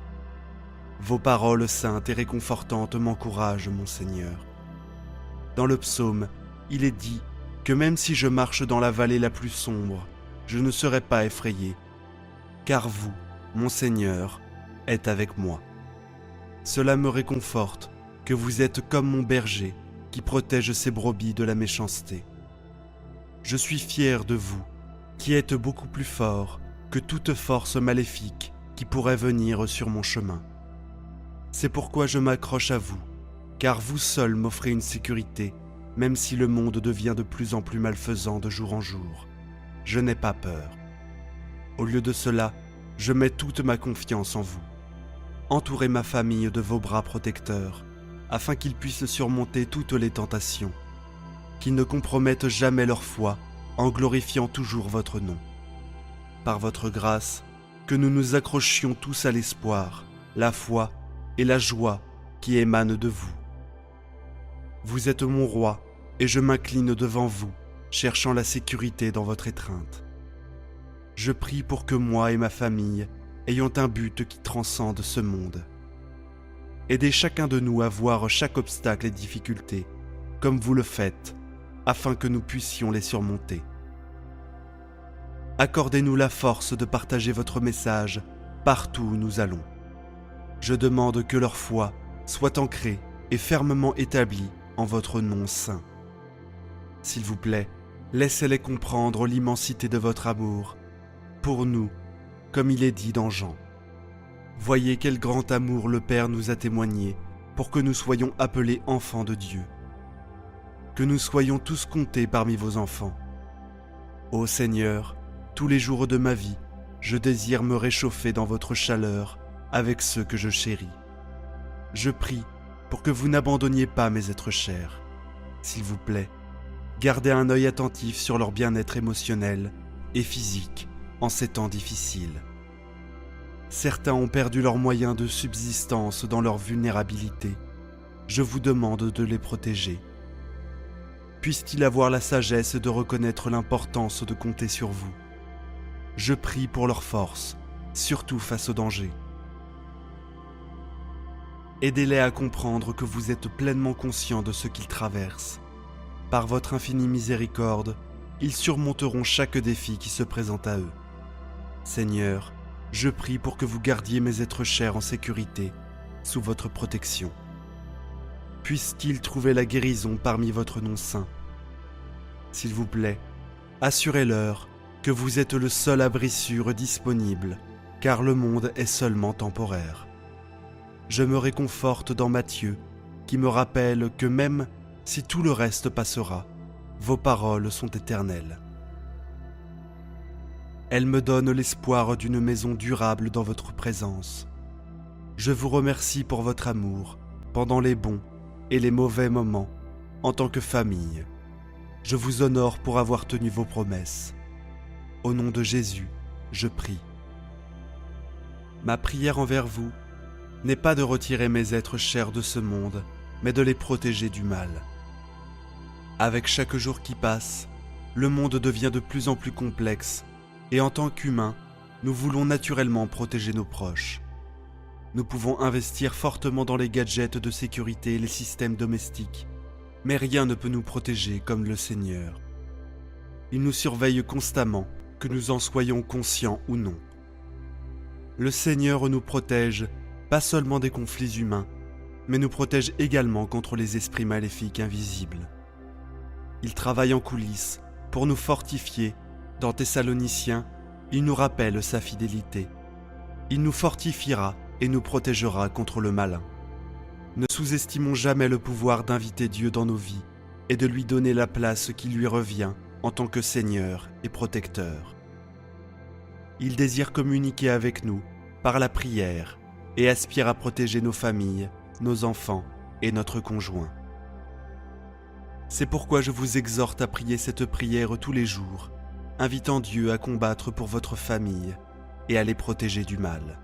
Vos paroles saintes et réconfortantes m'encouragent, mon Seigneur. Dans le psaume, il est dit que même si je marche dans la vallée la plus sombre, je ne serai pas effrayé, car vous, mon Seigneur, êtes avec moi. Cela me réconforte que vous êtes comme mon berger qui protège ses brebis de la méchanceté. Je suis fier de vous, qui êtes beaucoup plus fort que toute force maléfique qui pourrait venir sur mon chemin. C'est pourquoi je m'accroche à vous, car vous seul m'offrez une sécurité, même si le monde devient de plus en plus malfaisant de jour en jour. Je n'ai pas peur. Au lieu de cela, je mets toute ma confiance en vous. Entourez ma famille de vos bras protecteurs, afin qu'ils puissent surmonter toutes les tentations, qu'ils ne compromettent jamais leur foi en glorifiant toujours votre nom. Par votre grâce, que nous nous accrochions tous à l'espoir, la foi et la joie qui émanent de vous. Vous êtes mon roi, et je m'incline devant vous, cherchant la sécurité dans votre étreinte. Je prie pour que moi et ma famille ayons un but qui transcende ce monde. Aidez chacun de nous à voir chaque obstacle et difficulté, comme vous le faites, afin que nous puissions les surmonter. Accordez-nous la force de partager votre message partout où nous allons. Je demande que leur foi soit ancrée et fermement établie en votre nom saint. S'il vous plaît, laissez-les comprendre l'immensité de votre amour pour nous, comme il est dit dans Jean. Voyez quel grand amour le Père nous a témoigné pour que nous soyons appelés enfants de Dieu. Que nous soyons tous comptés parmi vos enfants. Ô Seigneur, tous les jours de ma vie, je désire me réchauffer dans votre chaleur avec ceux que je chéris. Je prie pour que vous n'abandonniez pas mes êtres chers. S'il vous plaît, gardez un œil attentif sur leur bien-être émotionnel et physique en ces temps difficiles. Certains ont perdu leurs moyens de subsistance dans leur vulnérabilité. Je vous demande de les protéger. Puissent-ils avoir la sagesse de reconnaître l'importance de compter sur vous. Je prie pour leur force, surtout face au danger. Aidez-les à comprendre que vous êtes pleinement conscients de ce qu'ils traversent. Par votre infinie miséricorde, ils surmonteront chaque défi qui se présente à eux. Seigneur, je prie pour que vous gardiez mes êtres chers en sécurité, sous votre protection. Puissent-ils trouver la guérison parmi votre nom saint. S'il vous plaît, assurez-leur que vous êtes le seul abri sûr disponible, car le monde est seulement temporaire. Je me réconforte dans Matthieu, qui me rappelle que même si tout le reste passera, vos paroles sont éternelles. Elles me donnent l'espoir d'une maison durable dans votre présence. Je vous remercie pour votre amour pendant les bons et les mauvais moments en tant que famille. Je vous honore pour avoir tenu vos promesses. Au nom de Jésus, je prie. Ma prière envers vous n'est pas de retirer mes êtres chers de ce monde, mais de les protéger du mal. Avec chaque jour qui passe, le monde devient de plus en plus complexe et en tant qu'humains, nous voulons naturellement protéger nos proches. Nous pouvons investir fortement dans les gadgets de sécurité et les systèmes domestiques, mais rien ne peut nous protéger comme le Seigneur. Il nous surveille constamment, que nous en soyons conscients ou non. Le Seigneur nous protège, pas seulement des conflits humains, mais nous protège également contre les esprits maléfiques invisibles. Il travaille en coulisses pour nous fortifier. Dans Thessaloniciens, il nous rappelle sa fidélité. Il nous fortifiera et nous protégera contre le malin. Ne sous-estimons jamais le pouvoir d'inviter Dieu dans nos vies et de lui donner la place qui lui revient en tant que Seigneur et protecteur. Il désire communiquer avec nous par la prière et aspire à protéger nos familles, nos enfants et notre conjoint. C'est pourquoi je vous exhorte à prier cette prière tous les jours, invitant Dieu à combattre pour votre famille et à les protéger du mal.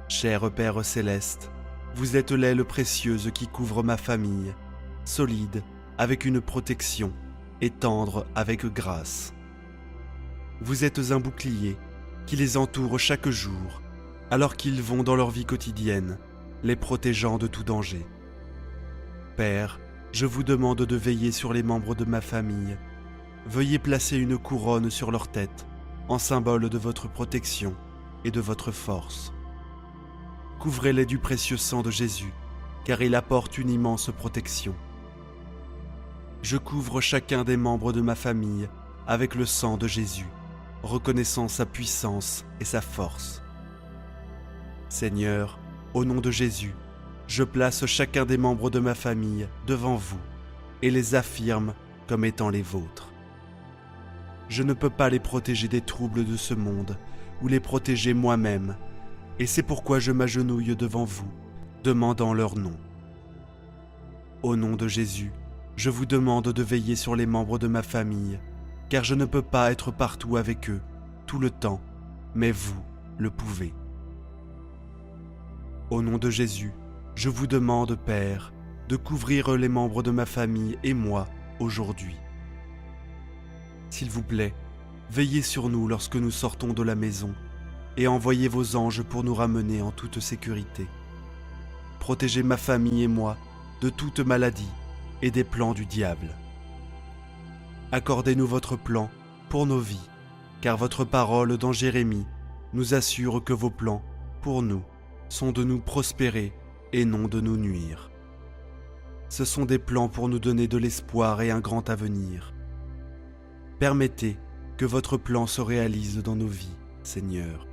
Cher Père céleste, vous êtes l'aile précieuse qui couvre ma famille, solide avec une protection et tendre avec grâce. Vous êtes un bouclier qui les entoure chaque jour, alors qu'ils vont dans leur vie quotidienne, les protégeant de tout danger. Père, je vous demande de veiller sur les membres de ma famille. Veuillez placer une couronne sur leur tête, en symbole de votre protection et de votre force. Couvrez-les du précieux sang de Jésus, car il apporte une immense protection. Je couvre chacun des membres de ma famille avec le sang de Jésus, reconnaissant sa puissance et sa force. Seigneur, au nom de Jésus, je place chacun des membres de ma famille devant vous et les affirme comme étant les vôtres. Je ne peux pas les protéger des troubles de ce monde ou les protéger moi-même, et c'est pourquoi je m'agenouille devant vous, demandant leur nom. Au nom de Jésus, je vous demande de veiller sur les membres de ma famille, car je ne peux pas être partout avec eux, tout le temps, mais vous le pouvez. Au nom de Jésus, je vous demande, Père, de couvrir les membres de ma famille et moi aujourd'hui. S'il vous plaît, veillez sur nous lorsque nous sortons de la maison et envoyez vos anges pour nous ramener en toute sécurité. Protégez ma famille et moi de toute maladie et des plans du diable. Accordez-nous votre plan pour nos vies, car votre parole dans Jérémie nous assure que vos plans, pour nous, sont de nous prospérer et non de nous nuire. Ce sont des plans pour nous donner de l'espoir et un grand avenir. Permettez que votre plan se réalise dans nos vies, Seigneur.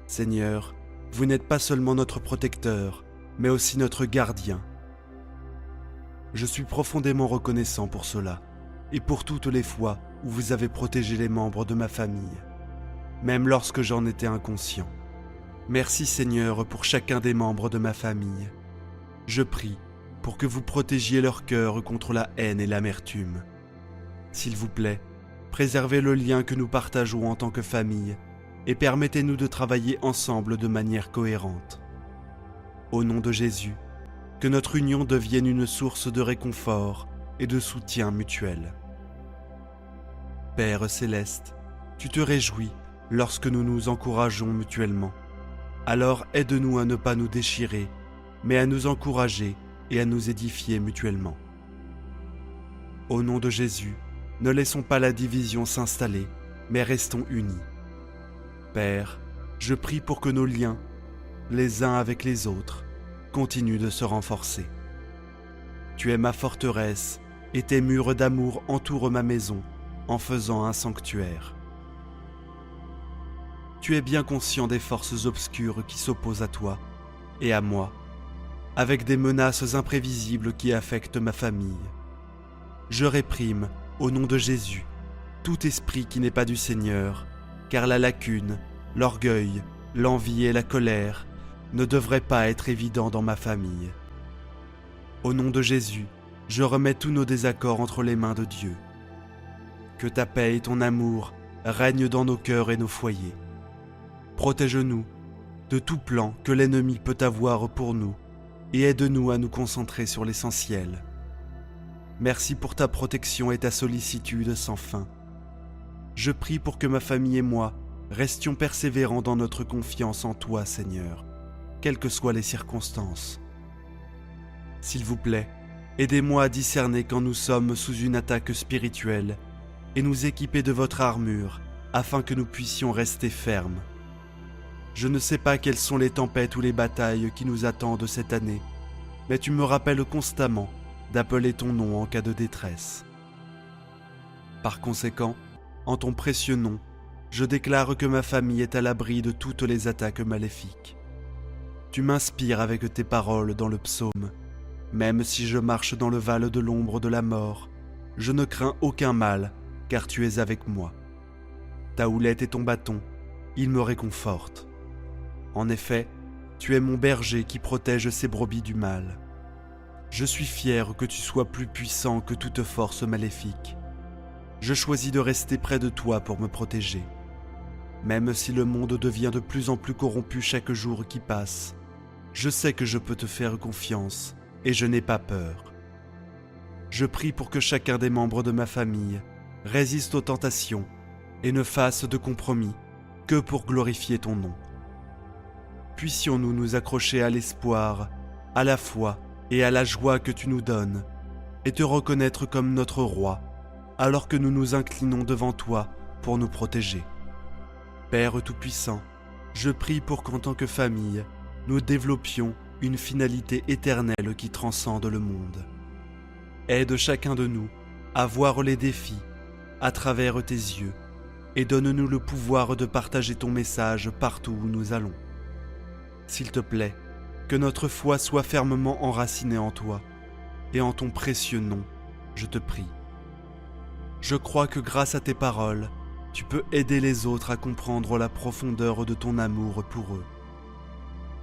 Seigneur, vous n'êtes pas seulement notre protecteur, mais aussi notre gardien. Je suis profondément reconnaissant pour cela, et pour toutes les fois où vous avez protégé les membres de ma famille, même lorsque j'en étais inconscient. Merci Seigneur pour chacun des membres de ma famille. Je prie pour que vous protégiez leur cœur contre la haine et l'amertume. S'il vous plaît, préservez le lien que nous partageons en tant que famille et permettez-nous de travailler ensemble de manière cohérente. Au nom de Jésus, que notre union devienne une source de réconfort et de soutien mutuel. Père céleste, tu te réjouis lorsque nous nous encourageons mutuellement. Alors aide-nous à ne pas nous déchirer, mais à nous encourager et à nous édifier mutuellement. Au nom de Jésus, ne laissons pas la division s'installer, mais restons unis. Père, je prie pour que nos liens, les uns avec les autres, continuent de se renforcer. Tu es ma forteresse, et tes murs d'amour entourent ma maison, en faisant un sanctuaire. Tu es bien conscient des forces obscures qui s'opposent à toi et à moi. avec des menaces imprévisibles qui affectent ma famille. Je réprime, au nom de Jésus, tout esprit qui n'est pas du Seigneur, car la lacune, l'orgueil, l'envie et la colère ne devraient pas être évidents dans ma famille. Au nom de Jésus, je remets tous nos désaccords entre les mains de Dieu. Que ta paix et ton amour règnent dans nos cœurs et nos foyers. Protège-nous de tout plan que l'ennemi peut avoir pour nous et aide-nous à nous concentrer sur l'essentiel. Merci pour ta protection et ta sollicitude sans fin. Je prie pour que ma famille et moi restions persévérants dans notre confiance en toi, Seigneur, quelles que soient les circonstances. S'il vous plaît, aidez-moi à discerner quand nous sommes sous une attaque spirituelle et nous équiper de votre armure afin que nous puissions rester fermes. Je ne sais pas quelles sont les tempêtes ou les batailles qui nous attendent cette année, mais tu me rappelles constamment d'appeler ton nom en cas de détresse. Par conséquent, en ton précieux nom, je déclare que ma famille est à l'abri de toutes les attaques maléfiques. Tu m'inspires avec tes paroles dans le psaume. Même si je marche dans le val de l'ombre de la mort, je ne crains aucun mal, car tu es avec moi. Ta houlette et ton bâton, ils me réconfortent. En effet, tu es mon berger qui protège ses brebis du mal. Je suis fier que tu sois plus puissant que toute force maléfique. Je choisis de rester près de toi pour me protéger. Même si le monde devient de plus en plus corrompu chaque jour qui passe, je sais que je peux te faire confiance et je n'ai pas peur. Je prie pour que chacun des membres de ma famille résiste aux tentations et ne fasse de compromis que pour glorifier ton nom. Puissions-nous nous accrocher à l'espoir, à la foi et à la joie que tu nous donnes, et te reconnaître comme notre roi, alors que nous nous inclinons devant toi pour nous protéger. Père Tout-Puissant, je prie pour qu'en tant que famille, nous développions une finalité éternelle qui transcende le monde. Aide chacun de nous à voir les défis à travers tes yeux et donne-nous le pouvoir de partager ton message partout où nous allons. S'il te plaît, que notre foi soit fermement enracinée en toi, et en ton précieux nom, je te prie. Je crois que grâce à tes paroles, tu peux aider les autres à comprendre la profondeur de ton amour pour eux.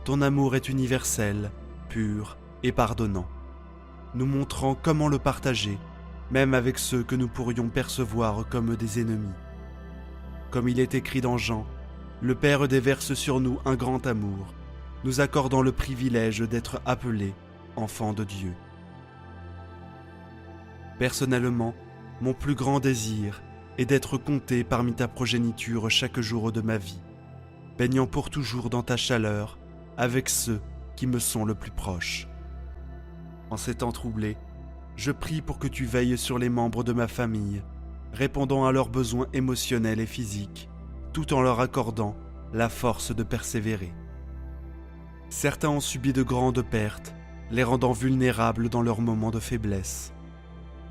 Ton amour est universel, pur et pardonnant, nous montrant comment le partager, même avec ceux que nous pourrions percevoir comme des ennemis. Comme il est écrit dans Jean, le Père déverse sur nous un grand amour, nous accordant le privilège d'être appelés enfants de Dieu. Personnellement, mon plus grand désir est d'être compté parmi ta progéniture chaque jour de ma vie, baignant pour toujours dans ta chaleur avec ceux qui me sont le plus proches. En ces temps troublés, je prie pour que tu veilles sur les membres de ma famille, répondant à leurs besoins émotionnels et physiques, tout en leur accordant la force de persévérer. Certains ont subi de grandes pertes, les rendant vulnérables dans leurs moments de faiblesse.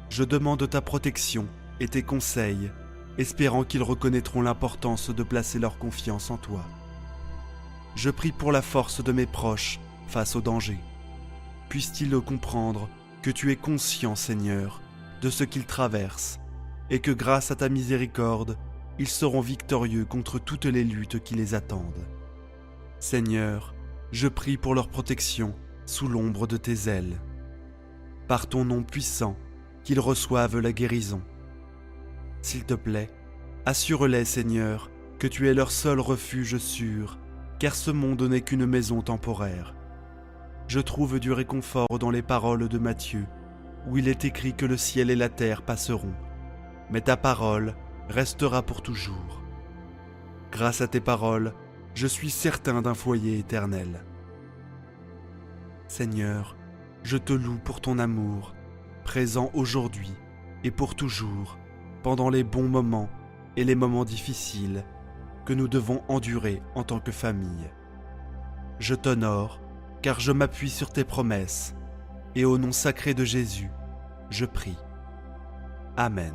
Je demande ta protection et tes conseils, espérant qu'ils reconnaîtront l'importance de placer leur confiance en toi. Je prie pour la force de mes proches face au danger. Puissent-ils comprendre que tu es conscient, Seigneur, de ce qu'ils traversent, et que grâce à ta miséricorde, ils seront victorieux contre toutes les luttes qui les attendent. Seigneur, je prie pour leur protection sous l'ombre de tes ailes. Par ton nom puissant, qu'ils reçoivent la guérison. S'il te plaît, assure-les, Seigneur, que tu es leur seul refuge sûr, car ce monde n'est qu'une maison temporaire. Je trouve du réconfort dans les paroles de Matthieu, où il est écrit que le ciel et la terre passeront, mais ta parole restera pour toujours. Grâce à tes paroles, je suis certain d'un foyer éternel. Seigneur, je te loue pour ton amour, présent aujourd'hui et pour toujours, pendant les bons moments et les moments difficiles que nous devons endurer en tant que famille. Je t'honore, car je m'appuie sur tes promesses, et au nom sacré de Jésus, je prie. Amen.